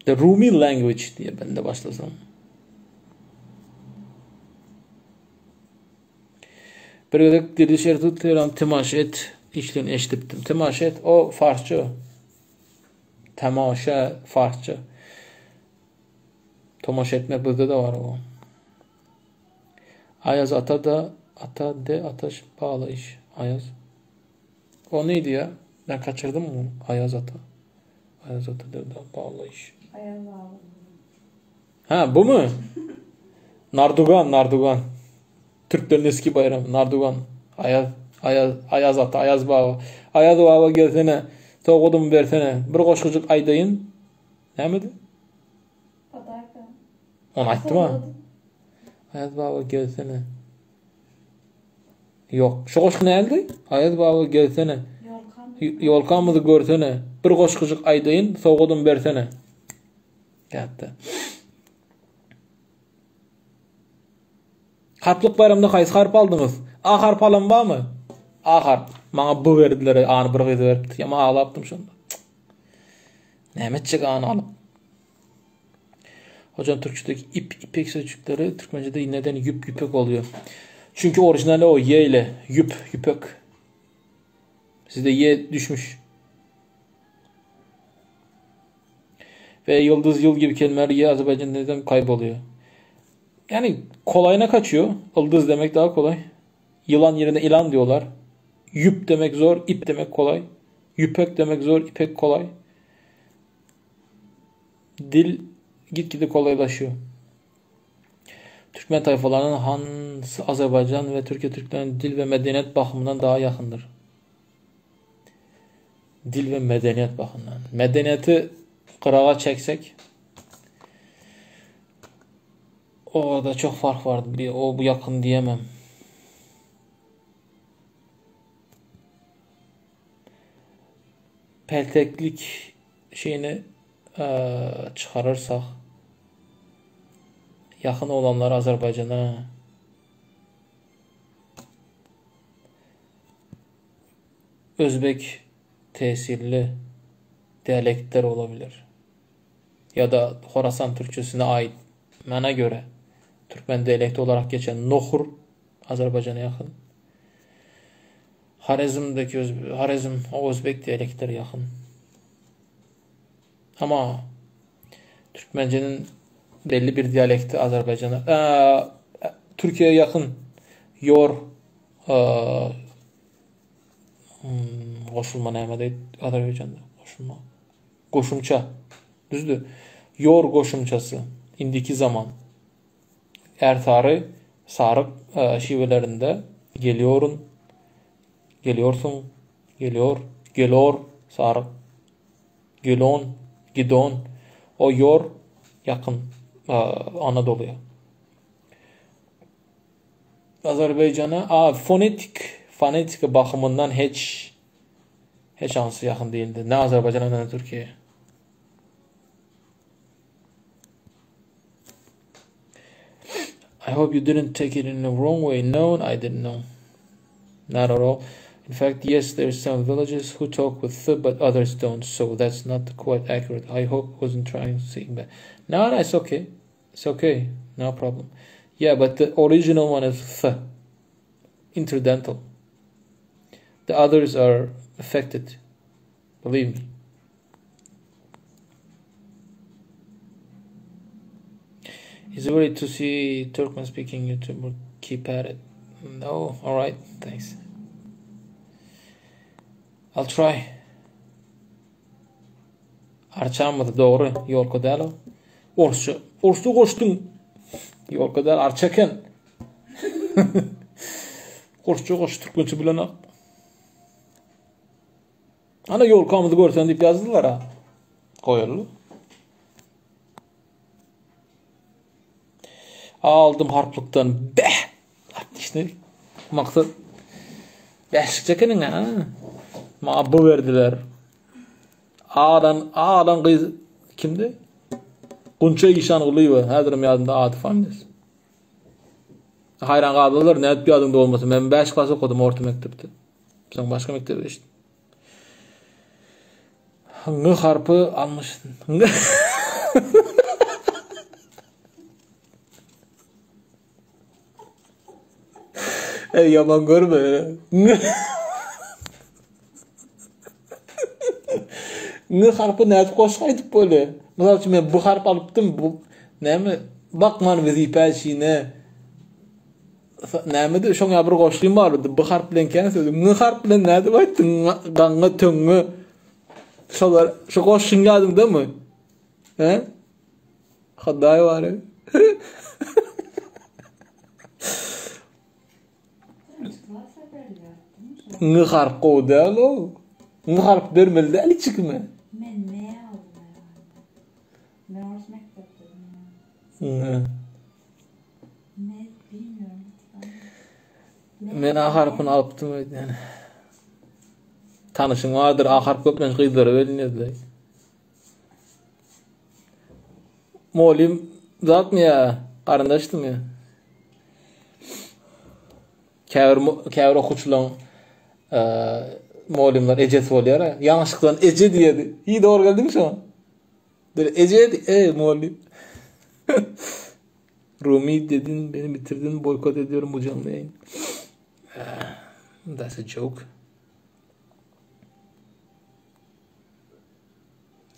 The Rumi language diye ben de başlasam. Bir gedek dirişer tutuyorum, temaşa et, işlerini eşittim. Temaşa et, o Farsça. Temaşa Farsça. Temaşa etmek bizde de var o. Ayaz ata da, ata de ataş bağlı iş. Ayaz. O neydi ya? Ben kaçırdım mı? Ayaz ata. Ayaz ata de bağlı iş. Ha bu mu? Nardugan. Türklerin eski bayramı. Nardugan. Ayaz ata, Ayaz baba. Ayaz baba gelsene. Soğudum versene. Bir koşkucuk aydayın. Nämedi? Adayka. Onu ayttı mı? Ayaz baba gelsene. Yok. Şu koşku nädi? Ayaz baba gelsene. Yolkamızı görsene. Bir koşkucuk aydayın. Soğudum versene. Geldi. Harplık bayramda kays harp aldınız? A harp alan var mı? A harp. Bana bu verdiler. Anı bir kız verdi. Ama ağlaptım şunda. Nämetçik anı alıp. Hocam Türkçedeki ipek sözcükleri Türkmence'de neden yüpek oluyor? Çünkü orijinali o y ile yüpek. Sizde y düşmüş. Ve yıldız, yıl gibi kelimeler y Azerbaycan'da neden kayboluyor? Yani kolayına kaçıyor. Yıldız demek daha kolay. Yılan yerine ilan diyorlar. Yüp demek zor, ip demek kolay. Yüpek demek zor, ipek kolay. Dil gitgide kolaylaşıyor. Türkmen tayfalarının hansı Azerbaycan ve Türkiye Türklerinin dil ve medeniyet bakımından daha yakındır? Dil ve medeniyet bakımından. Medeniyeti kırağa çeksek o da çok fark vardı. O bu yakın diyemem. Pelteklik şeyini çıkarırsak yakın olanlar Azerbaycan'a Özbek tesirli diyalektler olabilir. Ya da Horasan Türkçesine ait mana göre Türkmen diyalekti olarak geçen Nohur Azerbaycan'a yakın. Harezm o Özbek diyalektleri yakın. Ama Türkmencenin belli bir diyalekti Azerbaycan'a. Türkiye'ye yakın Yor koşulma näme Azerbaycan'da koşulma. Goşumça. Düzdür. Yor goşumçası. İndiki zaman. Ertarı sarık şivelerinde geliyorsun, geliyor, sarık, gelon, gidon. O yor yakın Anadolu'ya. Azerbaycan'a fonetik bakımından hiç hansı yakın değildi. Ne Azerbaycan'a ne Türkiye'ye. I hope you didn't take it in the wrong way. No, I didn't know. Not at all. In fact, yes, there's some villages who talk with th, but others don't, so that's not quite accurate. I hope I wasn't trying to say that. No, it's okay. It's okay. No problem. Yeah, but the original one is th. Interdental. The others are affected. Believe me. It's worried to see Turkmen speaking YouTuber. Keep at it. No, alright, thanks. I'll try. Arçamadı doğru. Yol kadar. Orsu koştun. Yol kadar arçaken. Koştu Türkmençe bilen. Ana yol kamızı görsen deyip yazdılar ha. Koyarlı. Aldım harplıktan. İşte maksat beşikçe kenin ha. Ma bu verdiler. Ağdan kız kimdi? Kunça işan oluyor. Hazırım yadımda adı familesi. Hayran kaldılar. Ne bir adında olmasın. Ben 5 klas okudum orta mektepte. Sen başka mektepte işte. Ngı harpı almışsın. Yaman görme. Ngı harpı näde koşaydık böyle. Mesela şimdi ben bu harp alıptım. Bu näme? Bakman vazifesine. Näme de şoňa bir goşlym bar. Bu harp bilen käse söýdüm. Ngı harp bilen näde baýtdyň? Gaňa töňü. Şolar şu goşlyň ýadymda mı? He? Hudaý bar. Asla seferli yaptım. Ňy harp gowdal o. Ňy harp bermeli däl içikme. Men ne aldım ya? Ben orası mektepteydim ya. Ne bilmiyorum. Men aharpyny alypdym yani. Tanışyň bardyr, aharp köplen gyzdary belinedi. Molim zatmy ya, garandaşdym ya. Käbir okuçularyň molimler ejet bolýar. Ýalňyşlykdan eje diýedi. İyi dogry geldiň şo. Böyle eje molim. Rumi dedin, beni bitirdin, boykot ediyorum bu canlı yayın. That's a joke.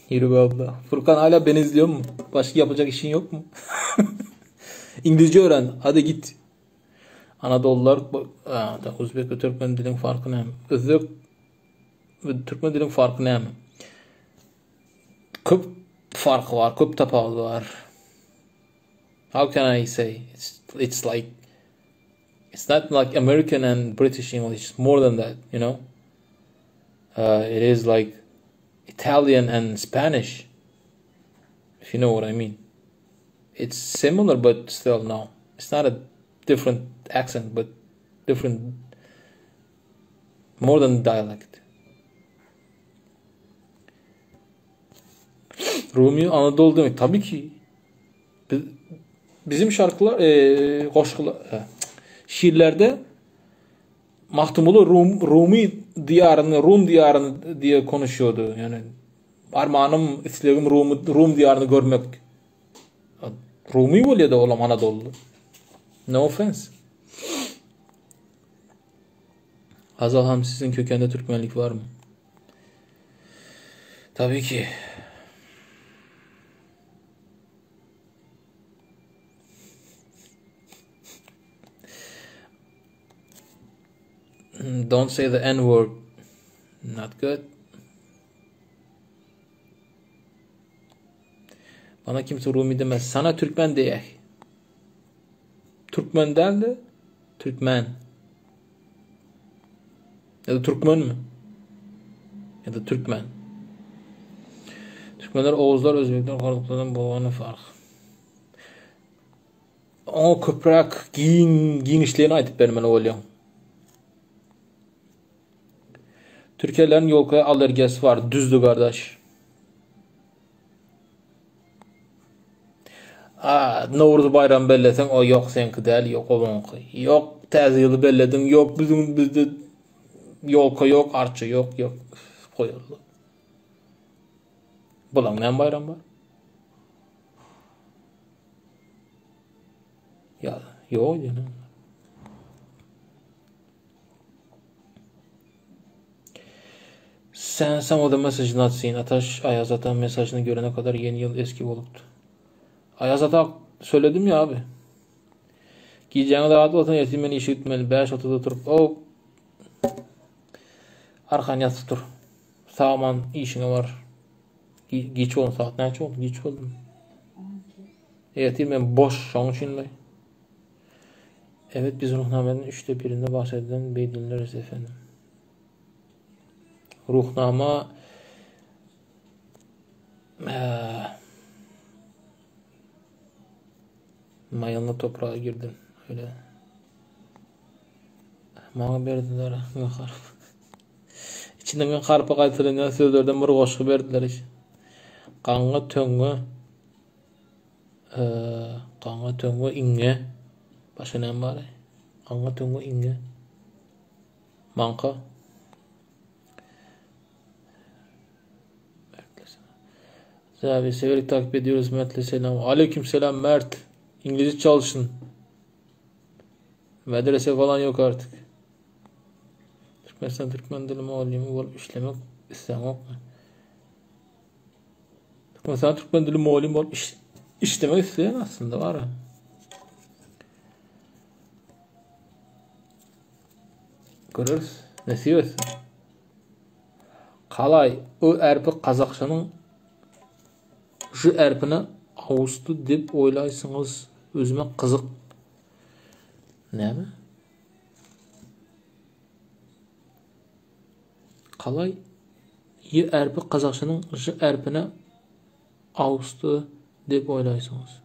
Yürü abla. Furkan hala beni izliyor mu? Başka yapacak işin yok mu? İngilizce öğren. Hadi git. Anadolular, Uzbek ve Türkmen dilin farkı ne? Özbek ve Türkmen dilin farkı ne? Köp farkı var, köp tapağı var. How can I say? It's like, it's not like American and British English. It's more than that, you know. It is like Italian and Spanish, if you know what I mean. It's similar, but still no. It's not a different accent, but different, more than dialect. Rumi Anadolu demek tabii ki. Bizim şarkılar, koşkular, şiirlerde Mahtumulu Rumi diyarını, Rum diyarını diye konuşuyordu. Yani armağanım, isteğim Rum diyarını görmek. Rumi bolýa da olam Anadolu. No offense. Hazal Ham, sizin kökende Türkmenlik var mı? Tabii ki. Don't say the N-word. Not good. Bana kimse Rumi demez. Sana Türkmen diye. Türkmen değil de Türkmen. Ya da Türkmen mi? Ya da Türkmen. Türkmenler, Oğuzlar, Özbekler, Karalıklardan boğanı fark. O köprak giyinişlerini aytıp bermeli olyam. Türkiye'lerin yolkaya alergiyası var. Düzdü kardeş. Novruz bayram bellesen o yok senki değil, yok onunki. Yok täze ýyly belledin, yok bizde yolka yok, arça yok. Koyuldu. Bulan ne bayram var? Ya yok yani. Sen o da mesajını atsın. Ataş Ayaz Ata mesajını görene kadar yeni yıl eski oluptu. Ayaz Ata söyledim ya abi. Giyeceğine de rahat olsun, yetimin işi ütmeli. 5 otuda turup arkan yatıp dur. Sağman işine var. Geç olun, saat neçe oldu? Geç oldu. Yetimin boş şoň üçin. Evet, biz ruhnamenin 1/3'inde bahsedilen beydinleriz efendim. Ruhnama mayınlı toprağa girdim öyle. Bana berdiler men harp. İçinde men harpa gaýtyrýan sözlerden bir goşgy berdiler iş. Gaňa töňe iňe. Başa näme bar? Gaňa töňe iňe. Manka. Abi severek takip ediyoruz. Mert'le selam. Aleyküm selam Mert. İngilizce çalışın. Medrese falan yok artık. Türkmen dili muallimi olup işlemek istemek. Türkmen dili muallimi olup işlemek isteyen aslında var ha. Görürüz. Nesip etsin. Kalay o erpi Kazakçanın şu erpine Ağustu dip oylaysınız, özüme kızık. Ne mi? Qalay y әрпі Қазақшаның ж әрпіне ауысты деп ойлайсыңыз?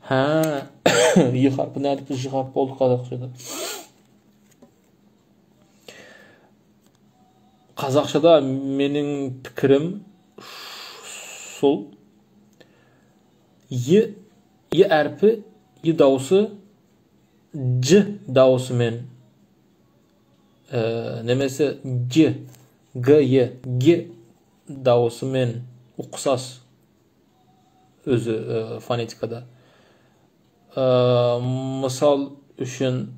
Y harfi nädip j harfi boldy Қазақшада? Қазақшада менің пікірім сол. Y әрпі y дауысы j дауысымен немесе g дауысымен ұқсас өзі фонетикада. Мысал үшін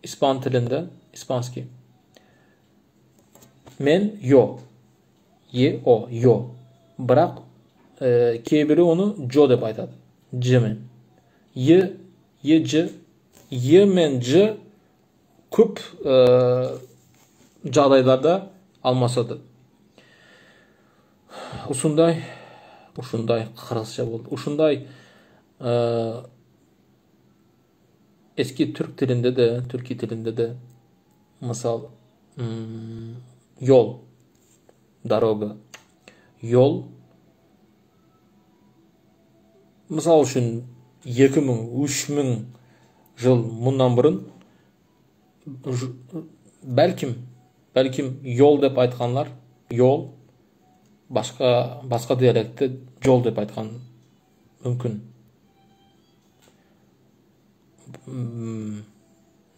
испан тілінде, испанский. Men yo. Бірақ кейбірі оны jo деп айтады. J мен. J мен J көп жағдайларда алмасады. Ушундай қырғызша болды. Ушундай eski Türk tilinde de, Türkiye tilinde de misal yol, doroga, yol misal üçün 2000-3000 жыл мұндан бұрын бәлкім yol деп айтқанлар, yol басқа диалектте жол деп айтқан мүмкін.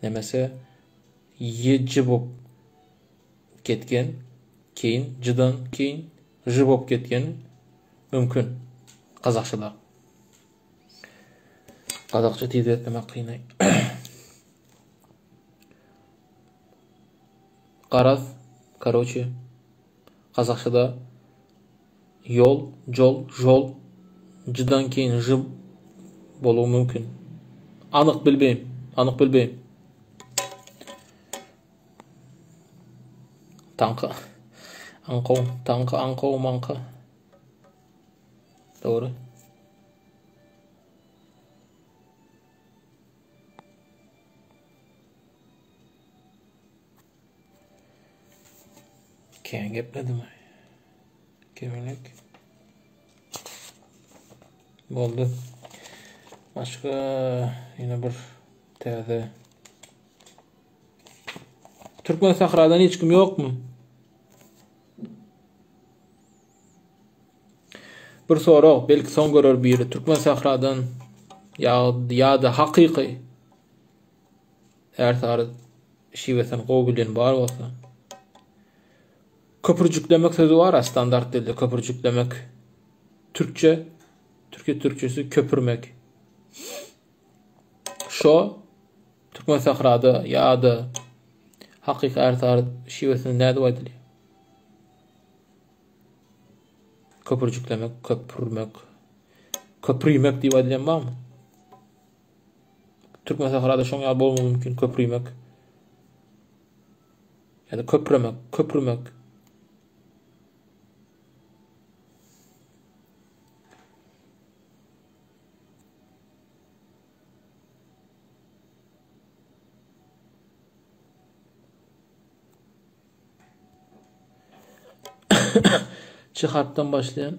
Немесе ежі боп кеткен, кейін жыдан кейін жы боп кеткен мүмкін қазақшада. Қазақша тиді демек қиынай. Қараз, короче, қазақшада yol, жол, жыдан кейін жы болуы мүмкін. Анық білбейм. Таңқы, аңқау, маңқы. Doğru. Keyin gapladimi? Kemalak. Bo'ldi. Başka yine bir teyze. Türkmen sahradan hiç kim yok mu? Bir soru, belki son görür biri. Türkmen sahradan ya da hakiki eğer tarih şivesen qobilen var olsa. Köprücüklemek sözü var ya standart dilde. Köprücüklemek. Türkçe Türkçesi köpürmek. Şu Türkmen sahrada ya da hakiki ertar şivesini ne dua ediliyor? Köprücüklemek, köprüymek diye edilen var mı? Türkmen sahrada şoň ýaly bolmagy mümkin, köprüymek. Ya da köprümek. Çı harptan başlayan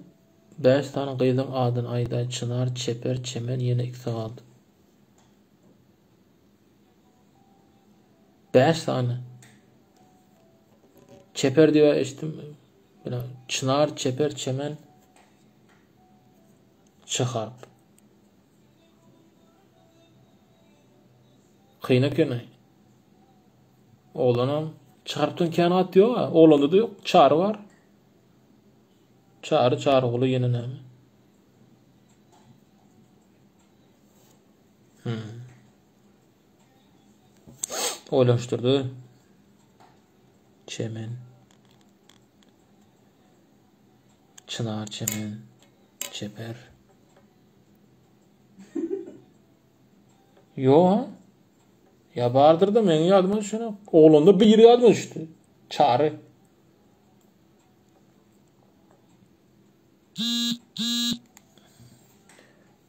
5 tane gıyılın adın ayda çınar, çeper, çemen yine ikisi kaldı. 5 tane. Çeper diyor eşittim. Çınar, çeper, çemen, çı harp. Kıynak yine. Oğlanam. Çarptın kenat diyor ha. Oğlanda da yok. Çağrı var. Çağrı oğlu yine ne mi? Oylaştırdı. Çemen. Çınar, çemen. Çeper. Yo. Ya vardır da men yadıma şuna. Oğlunda bir yadıma düştü. Çağrı.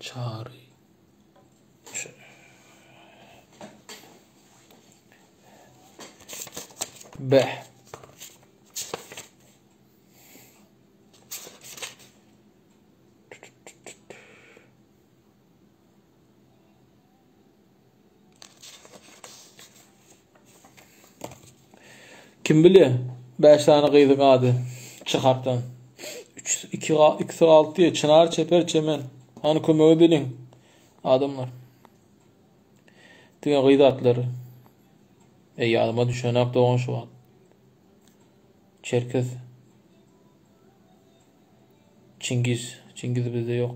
Çağrı. Beh. Kim bilir? 5 tane gıydık adı. Çıkartan. 2 6 diye çınar çeper çemen. Hani kömöğü dilin. Adamlar. Diye gıydı atları. Yadıma düşen hafta 10 Şubat. Çerkez. Çingiz. Çingiz bizde yok.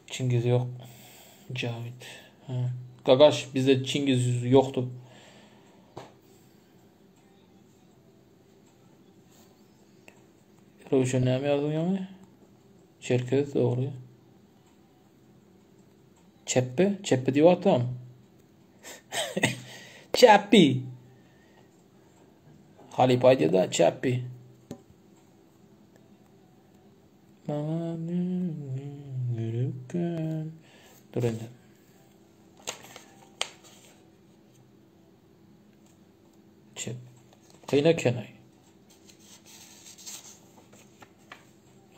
Çingiz yok. Cavit. Ha. Gagaş bizde Çingiz yoktu. Rövşen ne mi yazdın ya? Çerkez doğru. Çeppe? Çeppe diyor atam. Çappi. Halipaydı da Çappi. Dur önce. Çep. Kıyna kenay.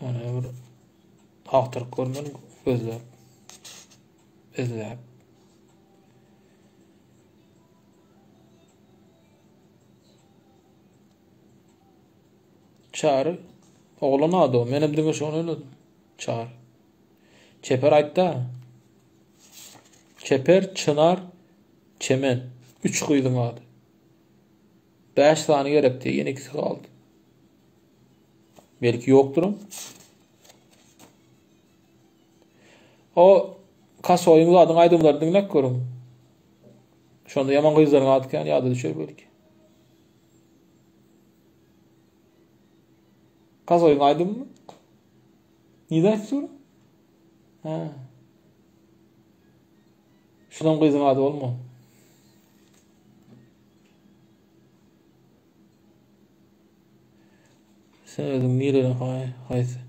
Ona bir ahtar korman gözler. Ezlep. Çağrı. Oğlan adı o. Menem dime şonu öyle. Çağrı. Çeper aytta. Çeper, çınar, çemen. 3 kıydın adı. 5 tane gerek diye yine 2 kaldı. Belki yokturum. O kas oyunu adın aydımlar dinlek görüm. Şonda yaman kızların adıken yadı düşer belki. Kas oyunu aydın mı? Nida istiyorum? Ha. Şundan kızın adı olma. Sen öldün niye hayse.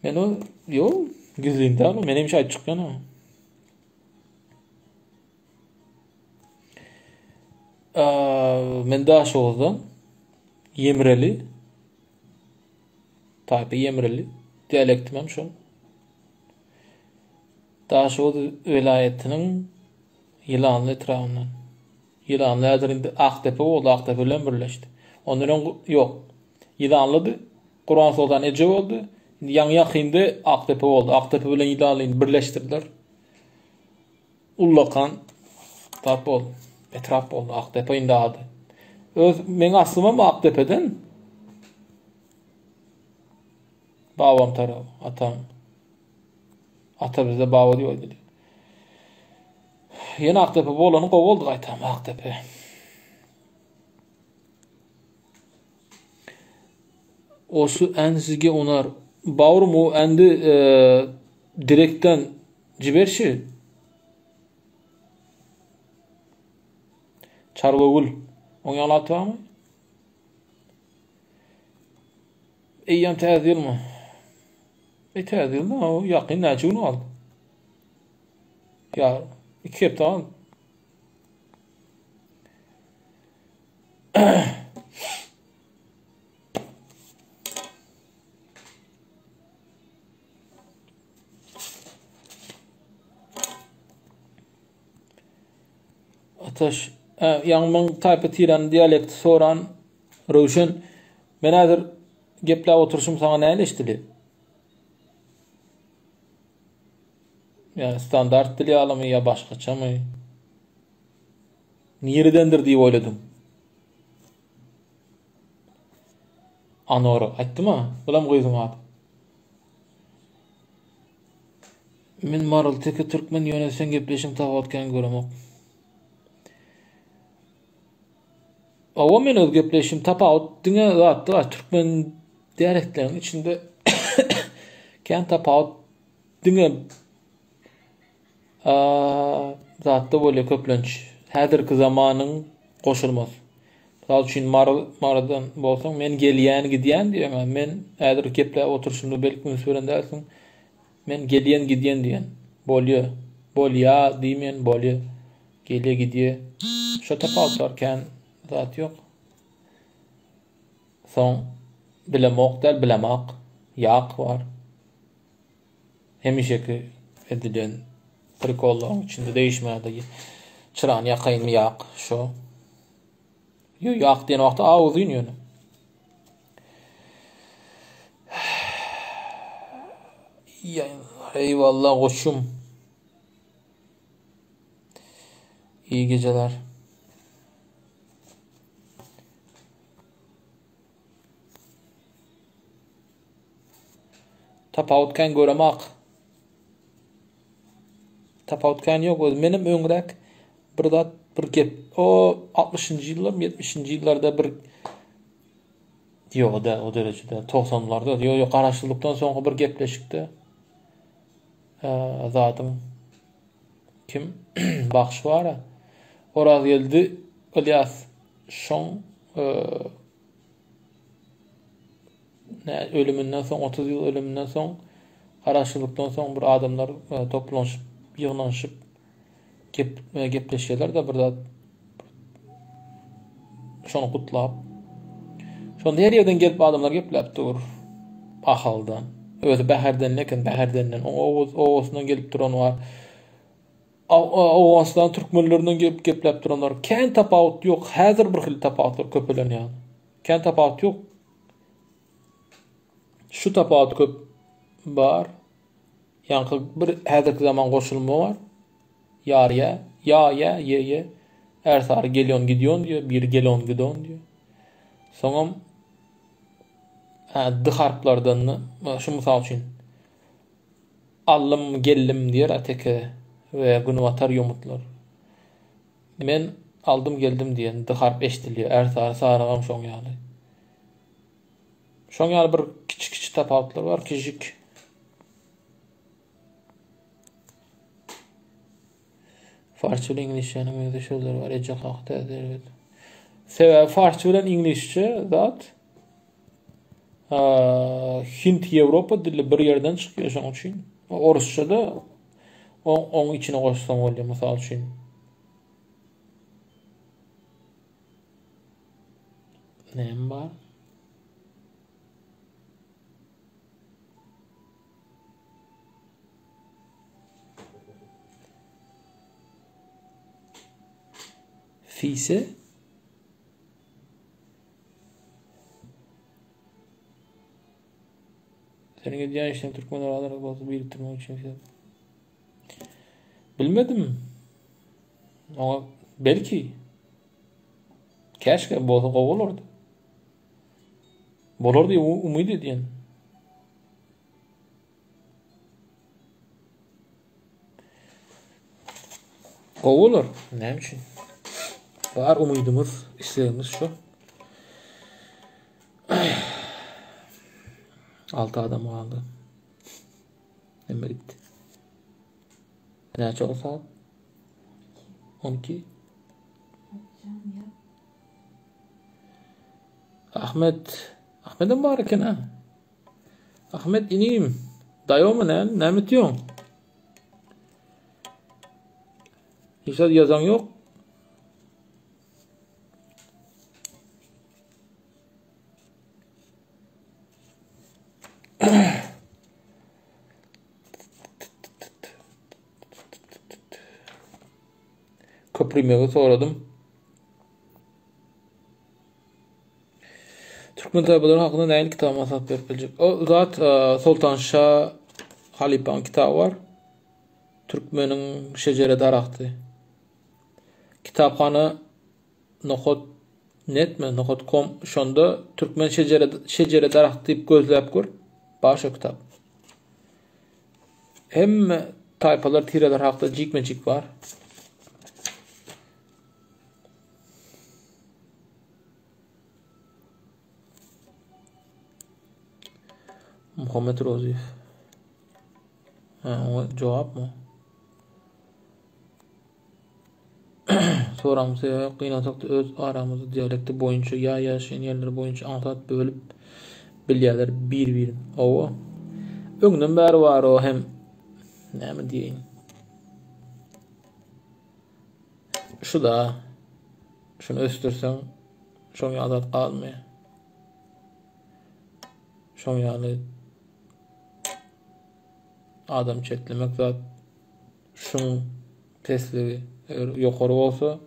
Ben o yok gizliğinde ama benim şey açık yana. Men daş oldan Yemreli. Tabi Yemreli. Diyalektimem şun. Daşoğlu vilayetinin Yılanlı etrafından. Yılanlı adırında Aktepe oldu. Aktepe ile birleşti. Onların yok. Yılanlı'dı. Kur'an Sultan Ece oldu. Yan yakında Aktepe oldu. Aktepe ile Yılanlı'yı birleştirdiler. Ullakan tap oldu. Etraf oldu. Aktepe indi adı. Men aslıma mı Aktepe'den? Babam tarafı. Atam. Ata bizde baba diyor dedi. Yine Aktepe bolanı kovuldu aytam Aktepe. Osu en sizge onar. Bavrum o endi direkten ciberşi. Çarvogul. On yalatı var mı? Eyyam tezil mi? Tezil mi? O yakın nacunu aldı. Ya 2 kep tamam. Ataş yanmın taypı tiran diyalekt soran Rövşen men hazır gepla oturuşum sana ne eleştili? Yani standart dili alımı ya başkaça mı? Niyedendir diye oyladım. Anoro. Ayttı mı? Bulam koydum abi. Men marul teki Türkmen yönetsen gepleşim tavatken göremok. Awa men öz gepleşim tapawut diňe zatda Türkmen dialektlerinin içinde kan tapawut diňe zatda bolýar köplenç. Häzirki zamanyň goşulmaz. Misal üçin maradan bolsaň men gelýän gidýän diýen, men häzir gepler oturşumda belki men söýlen dersiň. Men gelýän gidýän diýen bolýar. bolya diýmen, bolya gelýe gidýe. Şo tapawutlarken zat ýok. Soň bilemok däl bilemak, ýak bar. Hemişeki edilen prikollaryň içinde değişmädi. Çyrany ýakaýmy ýak, şo. Ýak diýen wagtda awuz ýönýär. Eyvallah goşum. İyi geceler. Tapawutken göremek. Tapawutken ýok. Menim öňrek bir zat bir gep. O 60-njy ýyllar, 70-nji ýyllarda bir ýok da o derejede 90'larda ýok garaşdyrlykdan soňky bir gepleşikde. Zatyň kim bagş bara. Oraz geldi Ilyas şoň ölümünden soň 30 ýyl ölümünden soň garaşdyrlykdan soň bir adamlar toplanyşyp ýygnanyşyp gepleşýärler da bir zat şonu gutlap. Şonda her ýerden gelip adamlar gepläp dur. Ahaldan. Özü bäherden lekin bäherdenden owasyndan gelip duran bar. Owasyndan türkmenlerinden gelip gepläp duranlar. Kän tapawut ýok, häzir bir hil tapawutlar köpelenýär. Kän tapawut ýok. Şu tapawut köp bar. Ýa-ni bir häzirki zaman goşulma bar. Ýarya, ýa, her sary gelýän gidýän diýär, bir gelýän gidýän diýär. Soňam d harplardan şu mysal üçin allym geldim diýer ateke we günwatar ýomutlar. Men aldym geldim diýen d harp eşdilýär, her sary sarygam şoň ýaly. Şoň ýaly bir kiçik tapawutlar bar, kiçik. Farsça bilen inglişçe näme şollar bar, ejek hakda der. Sebäbi farsça bilen inglişçe zat Hint Ýewropa dili bir ýerden çykýar şoň üçin. Orusça da oň içine goşsaň bolýar mysal üçin. Näme bar? Fise senin edýän işin türkmenler alarak bolsa biriktirmek üçin. Bilmedim. Ama belki keşke bolsa gowulardy. Bolar diýip umyd edýän. Gowular. Näme üçin? Bar umydymyz, islegimiz şu. 6 adam kaldı. Hemen bitti. Näçe saat? 12. Ahmet'im bar eken ha. Ahmet inim. Daýomy näme diýoň? Hiç ýazan ýok. Köprümege soradım. Türkmen taýpalaryny hakynda näme kitap masat berip biljek. O zat Sultan Şah Halipan kitabı var. Türkmeniň şejere darakty. Kitapxana nohot.com şonda Türkmen şejere darakty diýip gözläp gör. Başa kitap. Hem taýpalar tireler hakda jikmejik var. Muhammed Roziyev. O cevap mı? Soramsa gynasakda öz aramyzda dialekti boýunça ýaşaýan ýerler boýunça anlat bölüp bilýärler bir-birin. O öňden bäri bar o hem näme diýin? Şu da şunu östürsen şoň ýazat galmaýar. Şoň ýaly adam çetlemek zat şunun tesligi ýokary bolsa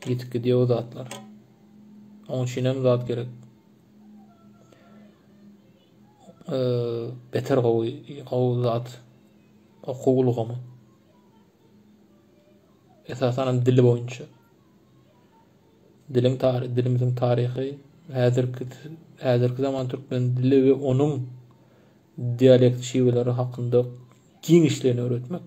gitip gidiyor zatlar. Onun için hem zat gerek. Beter gowy zat. Okugulugamy. Esasen dili boýunça. Dilimizin tarihi häzirki zaman türkmen dili ve onun dialekt şiweleri hakynda giň işlerini öğretmek.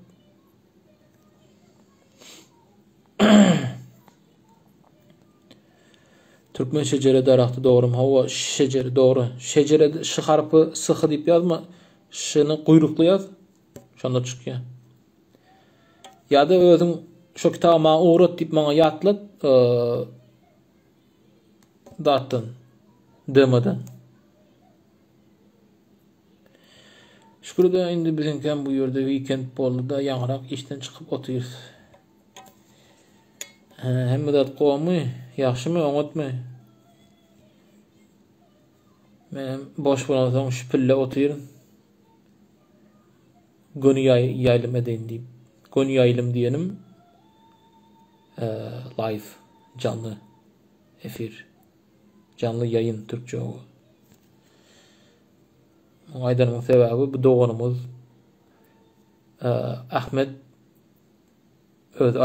Türkmen şejere daraxty dogrum, hawa şejeri dogry. Şejere ş harpy sıhy diýip ýazma, şyny guýrukly ýaz. Şonda çykýar. Ýa-da özüň şu kitaba uğrat diýip maňa ýatlat, datdan, demadan. Şükür da indi biziňken bu ýerde weekend boldy da ýaňrak işden çykyp oturýarys. Hemme dat gowmy, ýaxşymy, oňatmy? Men boş bolansoň şu pille oturýarym. Gönü ýaýlym edeň diýip. Gönü ýaýlym diýenim live, canlı efir, canlı yayın Türkçe o. Aýdanyň sebäbi bu doganymyz Ahmet öz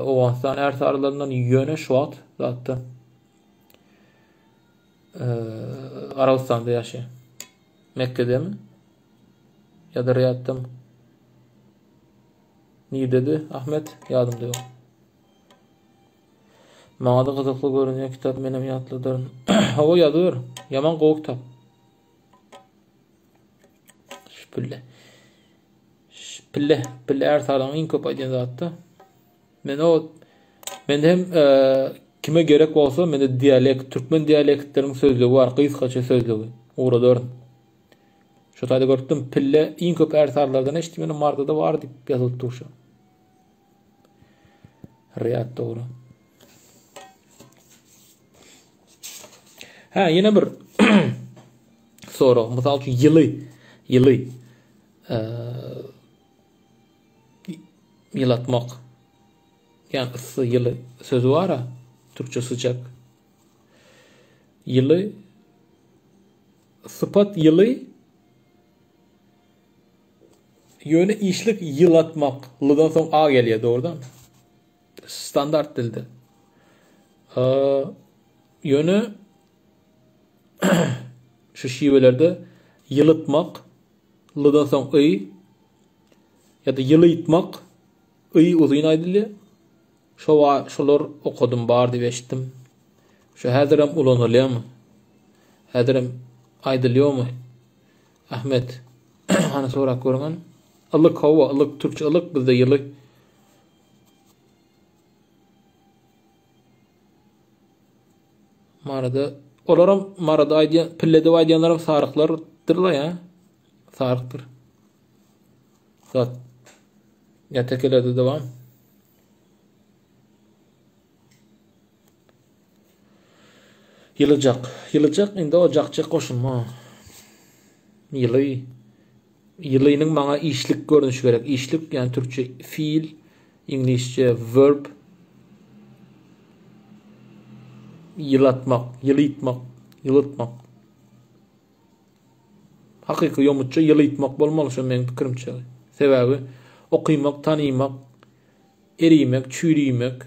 Owanstan ersarlaryndan ýöne şuat zatda Arabistanda ýaşaýar. Mekke'de mi? Ya da Riyad'da mı? Niye dedi Ahmet? Yadımda yok. Maňa da gyzykly görünýär kitap menem ýatlydyr. Hawa ýazyr. Yaman gowy kitap. Pille ersarlaryň iň köp aýdýan zatda. Men hem kime gerek bolsa mende dialekt, türkmen dialektleriň sözlügi bar, gysgaça sözlügi. Uğradyr. Şu taýda gördim pille iň köp ersarlardan eşitmenim marda da bar diýip ýazylypdy şu. Riyad dogry. Ha, yine bir soru. Misal üçin ýyly ýylatmak. Yani ısı ýyly sözü var ha, Türkçe sıcak. Ýyly sıpat ýyly ýöne işlik ýylatmak. Lydan soň a gelýär doğrudan. Standart dilde. Ýöne şu şiwelerde ýylytmak, lydan soň y ya da ýylytmak y uzyn aýdylýar. Şolar okudum bar diýip eşitdim. Şu häzirem ulanylýarmy? Häzirem aýdylýarmy? Ahmet, ana sorak görňän. Ilyk hawa, ilyk türkçe ilyk bizde ýyly. Marada olaram marada aýdýan, pillede aýdýanlaram saryklardyrlar ýa. Sarykdyr. Zat. Ya tekelerde devam. Ýylyjak indi o jakça goşulma. Ýylynyň maňa işlik görünüşi gerek. İşlik yani Türkçe fiil, İngilizce verb. Ýylatmak, ýylytmak. Hakyky ýomutça ýylytmak bolmaly şu meniň pikirimçe. Sebäbi okuýmak, tanymak, eriýmek, çüýrüýmek,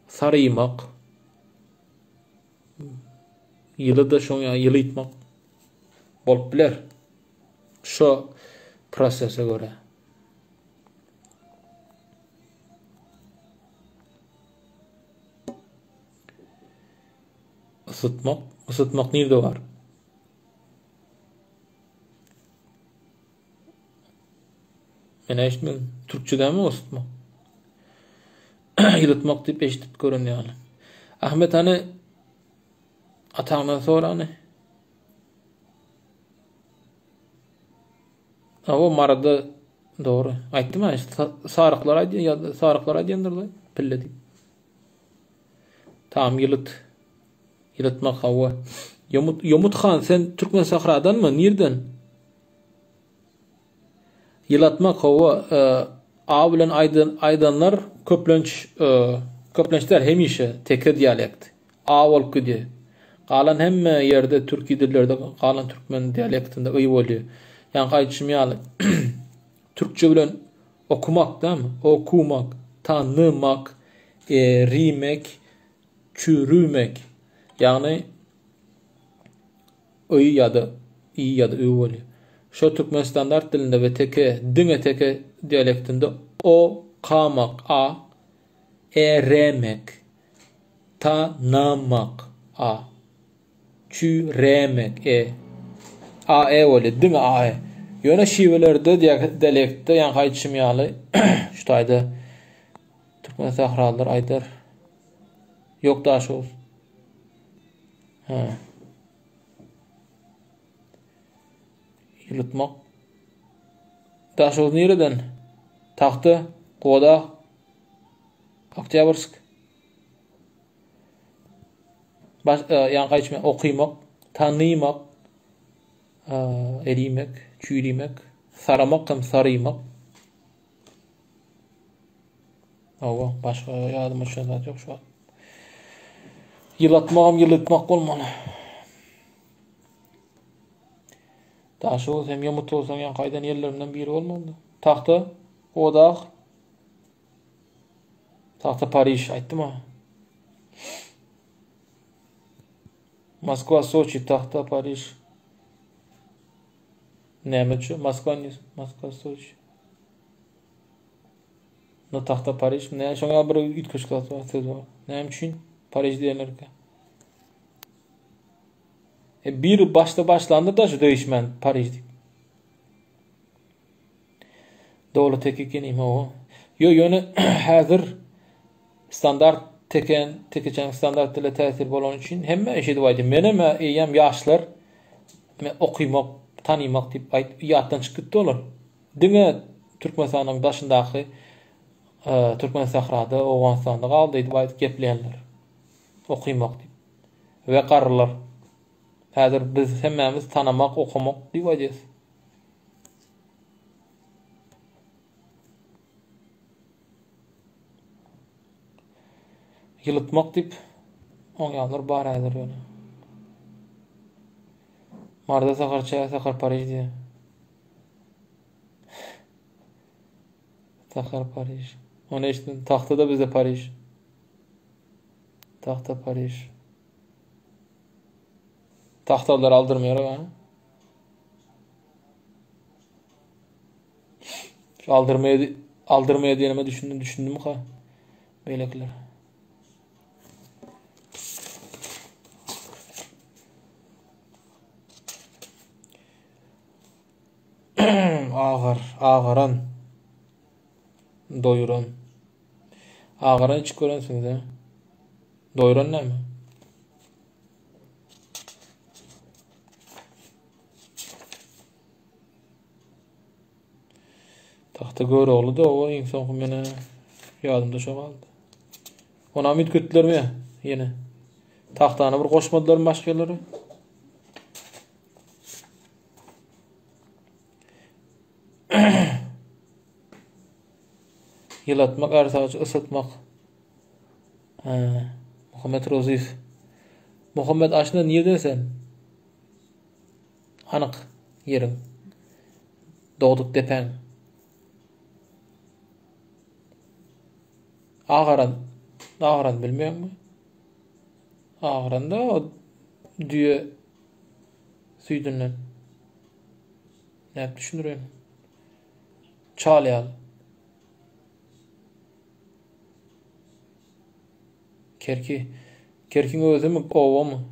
sarymak. Ýyly da şoňa ýylytmak bolup biler. Şu prosese göre. Isıtmak nerede var? Men eşitmedim. Türkçede mi ısıtmak? Ýylytmak diýip eşitip görünýär. Ahmet hani ataňdan sonra hani o marada Doğru. Aýtdym ha, saryklar aýdýan ýa-da saryklar aýdýandyr-da. Pille diýip. Tamam, Yılıtmak hava. Yomut Han, sen Türkmen Sahra'dan mı? Nereden? Yılatmak hava. A bilen aydanlar köplençler hemişe teke diyalekt. A bolky diye. Galan hemme yerde Türki dillerde galan Türkmen diyalektinde öý bolýar. Yani gaýtşym ýaly. Türkçe bilen okumak da mı? Okumak, tanımak, rimek, çürümek. Yani öý ýa-da iyi ýa-da öý bolýar. Şo Türkmen standart dilinde ve teke diyalektinde o kamak a, remek, tanımak a, çüremek a bolýar, ding a. Ýöne şiwelerde diyalekte ýa-ni gaýtşym ýaly şu taýda Türkmen Sahralar aýdar. Yok da şol. Yılıtmak. Daşoz nereden? Taxta, Qoda, Oktyabrsk. Yani gaýtşym okuymak, tanıymak, erimek, çüýrimek, saramak hem sarıymak. Awa, başga ýadyma düşen zat ýok şu an. Yılatmak bolmaly. Daşoz hem ýamut bolsaň ýa gaýdan ýerlerimden biri bolmaly. Taxta, Qoda, Taxta Paryż aýtdym ha. Moskwa, Soçi, Taxta Paryż. Näme Moskwa, Soçi. No Taxta Paryż, näme şoňa bir üýtgeçlik söz bar. Näme üçin Paryż diýenlerge. Bir başlandı da şu değişmen Paryż diýip. Dowlat tekenim o. Ýöne häzir standart tekeçen standart dile täsir bolan üçin hemme eşit diýip. Menem eýem ýaşlar men okuýmak, tanymak diýip ýatdan çykyp dolar. Diňe Türkmenistanyň başyndaky Türkmen Sahrada, Owganstanda galdy diýip gepleýänler. Okuýmak diýip. We garrylar. Häzir biz hemmemiz tanamak, okumak diýip aýdýas. Yılıtmak diýip oňalar bar häzir ýöne. Marda Sakar Paryż diýe. Sakar Paryż. Onu eşitdim. Taxta da bizde Paryż. Taxta Paryż. Taxtalar aldırmıyor ha. Şu aldırmaya diyeneme düşündüm ha. Beylekler. Ağaran. Doyuran. Ağaran hiç görensiniz ha. Doyuran ne mi? Taxta göre oldu da o insan mene yadımda şo kaldı. Ona ümit kötüler mi ya? Yine. Taxtany bir koşmadılar başkaları. Yılatmak, ersagıcı ısıtmak. Muhammed Rozif. Muhammed aşında niye dersen? Anık yerin. Doğduk depen. Ağaran bilmiyor mu? Ağaran da o düye süydünden. Ne yap düşünürüm? Çalyal. Kerkin özü mü? Ova mı?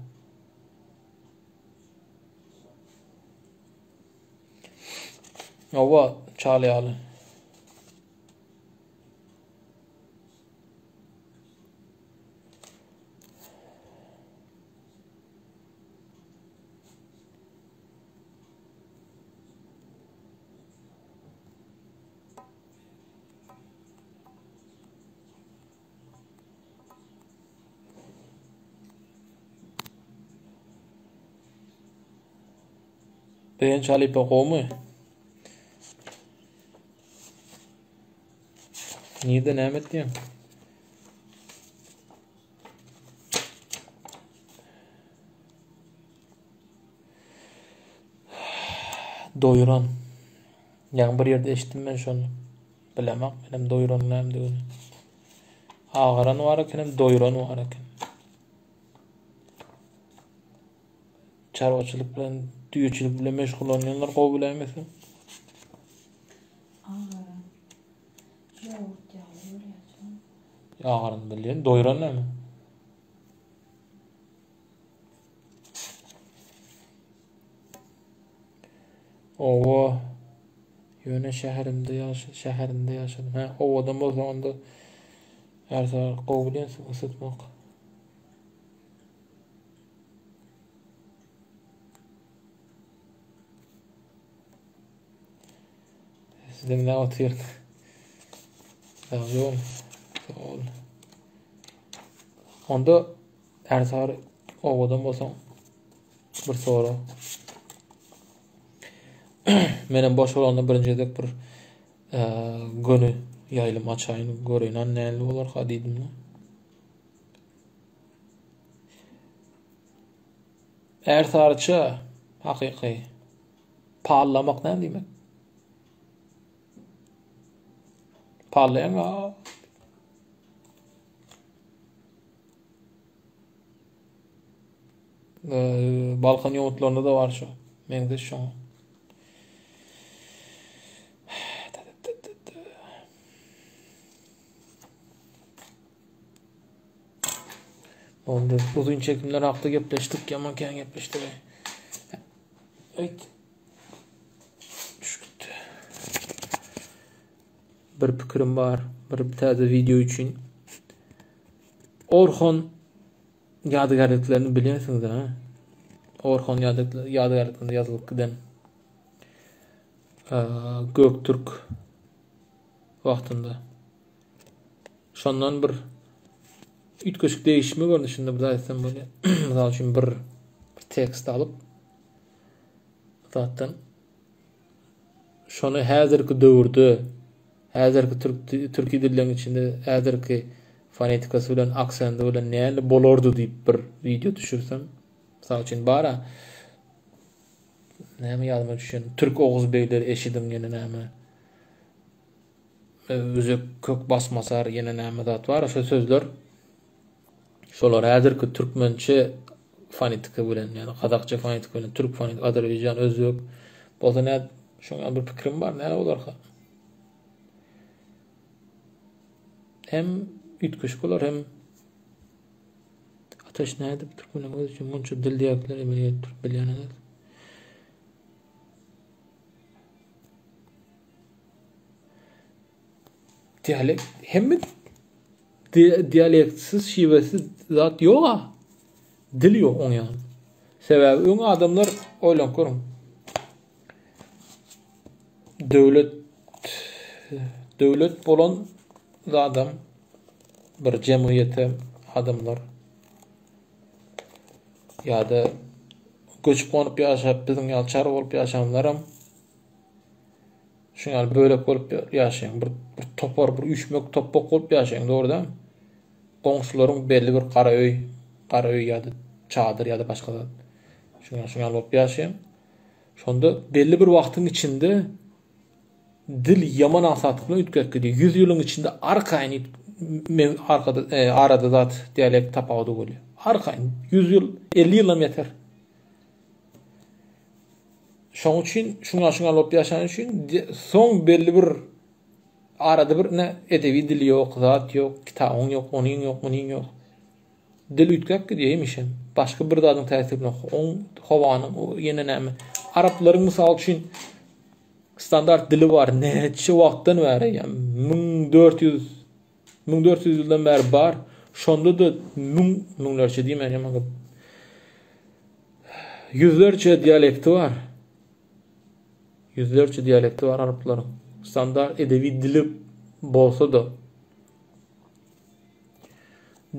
Ova çalyalı. beýen çalyp gowy. Nide näme etdiň? Doýuran. Ýa-ni bir ýerde eşitdim men şonu. Bilemek, benim doýuran näme diýeni. Ağaran var eken, doýuran var eken. Çarwaçylyk bilen, düýçilik bilen meşgul bolanlar gowy bilemezmi? Ağaran. Yoğurt ýaly ýaşan. Ağaran bilýän, doýuran näme? Owa. Ýöne şäherinde ýaşadym. Ha, owadan bolsa onda her sahar gowy bilýänsiň, ysıtmak. Sizden ne atıyor? Yok. Ol. Onda her sahar owadan bolsa bir sonra menen boş bolanda birinjidek bir gönü ýaýlym açaýyn, göreýän näle bolar ha diýdim. Ertarça hakyky parlamak näme diýmek? Parlayan Balkan ýogurtlarynda da bar şu. Meňde şu. Onda uzun çekimler haqda gepleşdik, yaman kän gepleşdik. Evet. Düşüktü. Bir pikirim var, bir täze video üçin. Orhon ýadygarlyklarını bilýärsiňiz ha? Orhon ýadygarlyklarynda ýazylyp giden Göktürk wagtynda. Şondan bir ütköşük değişimi görnüşinde bu zaten böyle mesela için bir tekst alıp zaten şonu häzirki döwürde häzirki türki dillerinin içinde häzirki fonetikasy bilen aksenty bilen näle bolardy diýip bir video düşürsem mesela için bara näme ýadyma düşen türk oguz beýleri eşidim ýene näme özek kök basmasar ýene näme zat bar şo sözler şolar häzirki türkmençe fonetika bilen ýani kazakça fonetika bilen türk fonetika Azerbaýjan özök bolsa näme şoňa bir pikirim bar näme bolar ha hem ütköş bolar hem ataş näde türk bilen öz üçin munça dil diýekler emeliýet türk bilýänler dialekt hem dialektsiz şivesiz zat ýok ha. Dil ýok oň ýaly. Sebäbi öňe adamlar oýlap görüň. Döwlet bolan adam bir jemgyýete adamlar ýa-da göçüp gonyp ýaşap biziň ýalçar bolup ýaşanlaram şuňal bölek bolup ýaşaýan bir topar bir üçmek topok bolup ýaşaýan dogry-da. Goňşularyň belli bir qara öý ýa-da çadyr ýa-da başga şuňal bolup ýaşaýan. Şonda belli bir wagtyň içinde dil ýaman asatyk bilen ütkekdi. 100 ýylyň içinde arkaýyn arada zat dialekt tapawdy bolýar. Arkaýyn 100 ýyl 50 ýylam ýeter. Şoň üçin şuňa bolup ýaşan üçin soň belli bir arada bir edebi dil ýok, zat ýok, kitabyň ýok, onyň ýok, munyň ýok. Dil ütkek diýmişem. Başga bir zadyň täsiri bilen oň howanyň ýene näme? Araplaryň mysal üçin standart dili bar. Neçe wagtdan bäri? 1400 ýyldan bäri bar. Şonda da müňlerçe diýmän ýa-da yüzlerçe dialekti var. Yüzlerçe dialekti var Arapların. Standart edebi dili bolsa da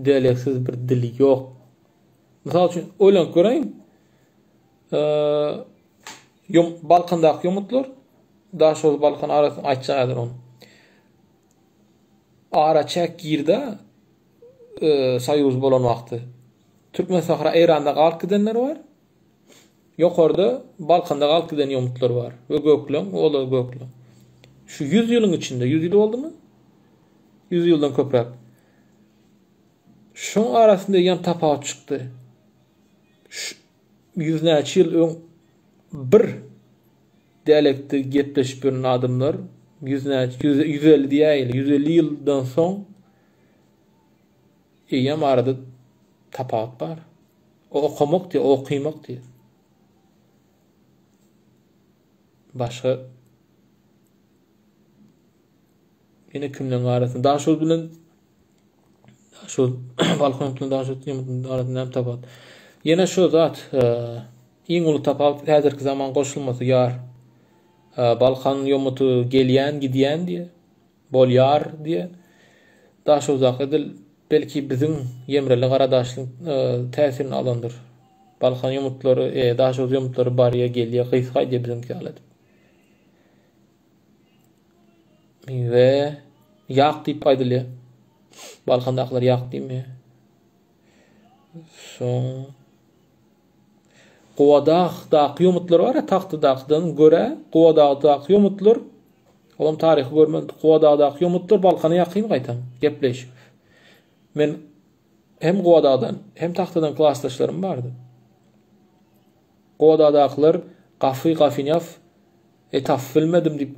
dialektsiz bir dili ýok. Mysal üçin oýlanyp göreň. balkandaki yumutlar daha şol balkan arasını açacadır onu. Ara çek girde sayuz bolan vakti. Türkmen Sahra Eýranda galyp gidenler var. Ýokarda Balkanda galyp giden yumutlar var. Ve göklen, ola göklen. Şu 100 ýylyň içinde, 100 ýyl boldumy? 100 ýyldan köprek. Şoň arasynda ýan tapawut çykdy. 100 näçe ýyl öň bir dialekti gepleşip bilen adamlar 150 diýäýil, 150 ýyldan soň ýam arada tapawut bar. O okumak diýe, o okuymak diýe. Başga ýene kimden arasynda daha şol bilen şol balkon bilen daha şol arasynda tapawut. Ýene şo zat iň uly tapawut häzirki zaman goşulmasy ýar. Balkan ýumuty gelýän, gidýän diýe. Bolýar diýe. Daha şol uzak edil belki bizim ýemreli garadaşlyk täsirini alandyr. Balkan ýumutlary, daha şol ýumutlary barýa gelýär, gysga diýe bizimki alady. Ve ýaq diýip aýdylýar. Balkandaklar ýaq diými? Soň Gowadak ýumutlar var, Tahtydakdan göre Gowadak ýumutlar olam taryhy görmedi. Gowadak ýumutlar Balkana ýakyn gaýtam, gepleşip. Men hem Gowadakdan hem Tahtydan klassdaşlarym bardy. Gowadaklar gafiňaf etaf bilmedim diýip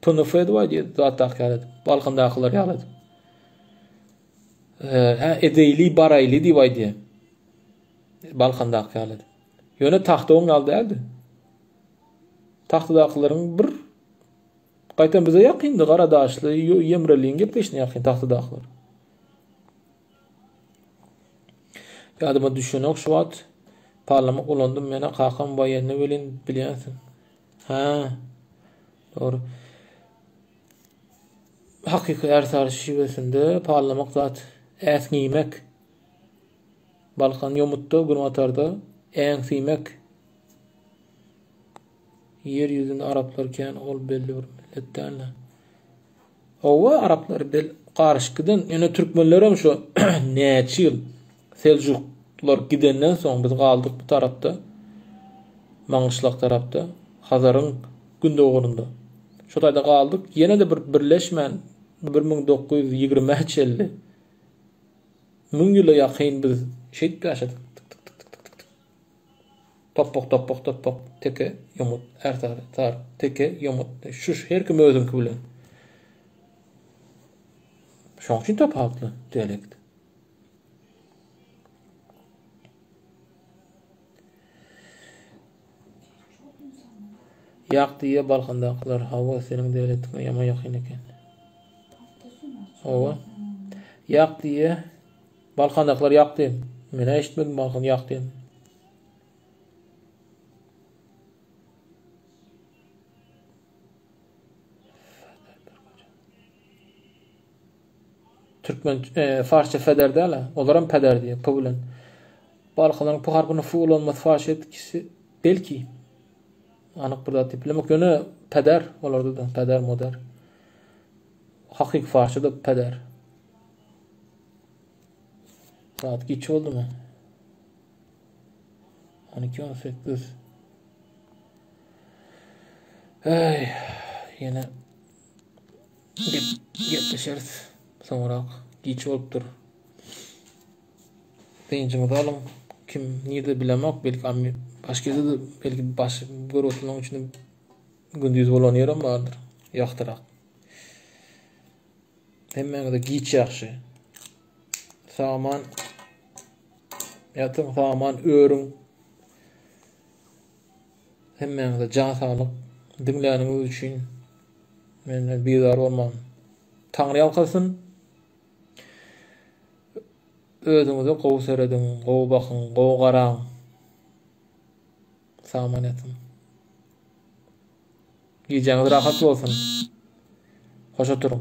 PNF diýip zatdak ýalady. Balkandaklar ýalady. Edeyli barayli diýip aýdy. Balkandak ýalady. Ýöne Tahtyň ýaly däldi. Tahtydaklaryň bir gaýtan bize ýakyndy, garadaşly, ýemreliň gepleşine ýakyn Tahtydaklar. Ýadyma düşenok şu wagt parlament ulandym, mene kakam baýanyny bilen bilýänsiň. Ha. Doğru. Hakyky ersar şiwesinde parlament zat äsnimek. Balkan ýumutda gurmatarda äňsimek. Yer ýüzünde araplarken ol belli bir milletdenle. Owa araplar bel garşykydan ýene türkmenler hem şu näçe ýyl Seljuklar gidenden soň biz galdyk bu tarapda. Maňyşlak tarapda, Hazaryň gündogurunda. Şu taýda galdyk. Ýene de bir birleşmän 1920 ýyly. 1000 ýyla ýakyn biz şeýt ýaşadyk. Toppok teke yumut tar teke yumut şu her kim özünki bilen. Şoň üçin tapawutly dialekt. Ýaq diýe Balkandaklar hawa seniň dialektine ýama ýakyn eken. Owa. Ýaq diýe Balkandaklar ýaq diýen. Men eşitmedim Balkan ýaq diýen. Türkmen Farsça feder däle. Olaram peder diýe, p bilen. Balkanyň p harpyny f bolanmasy Farsça etkisi belki anyk bir zat diýiplemek ýöne peder bolardy da, peder moder. Hakyky Farsça da peder. Saat geç oldumy? 12:18. Ay, ýene gepleşeriz. Soňra geç bolupdyr. Beýinjimizi alyň. Kim nirde bilemek belki ammy başga da belki baş görüp üçin gündüz bolan ýerim bardyr. Ýaktyrak. Hemme de geç ýakşy. Saman ýatym saman öýrüň. Hemme de jan sağlyk dinläniňiz üçin men bizar bolmam. Taňry ýalkasyn. Özüňizi gowy seredin, gowy bakyn, gowy garaň. Saman ýatym. Gijaňyz rahat bolsun. Hoş oturuň.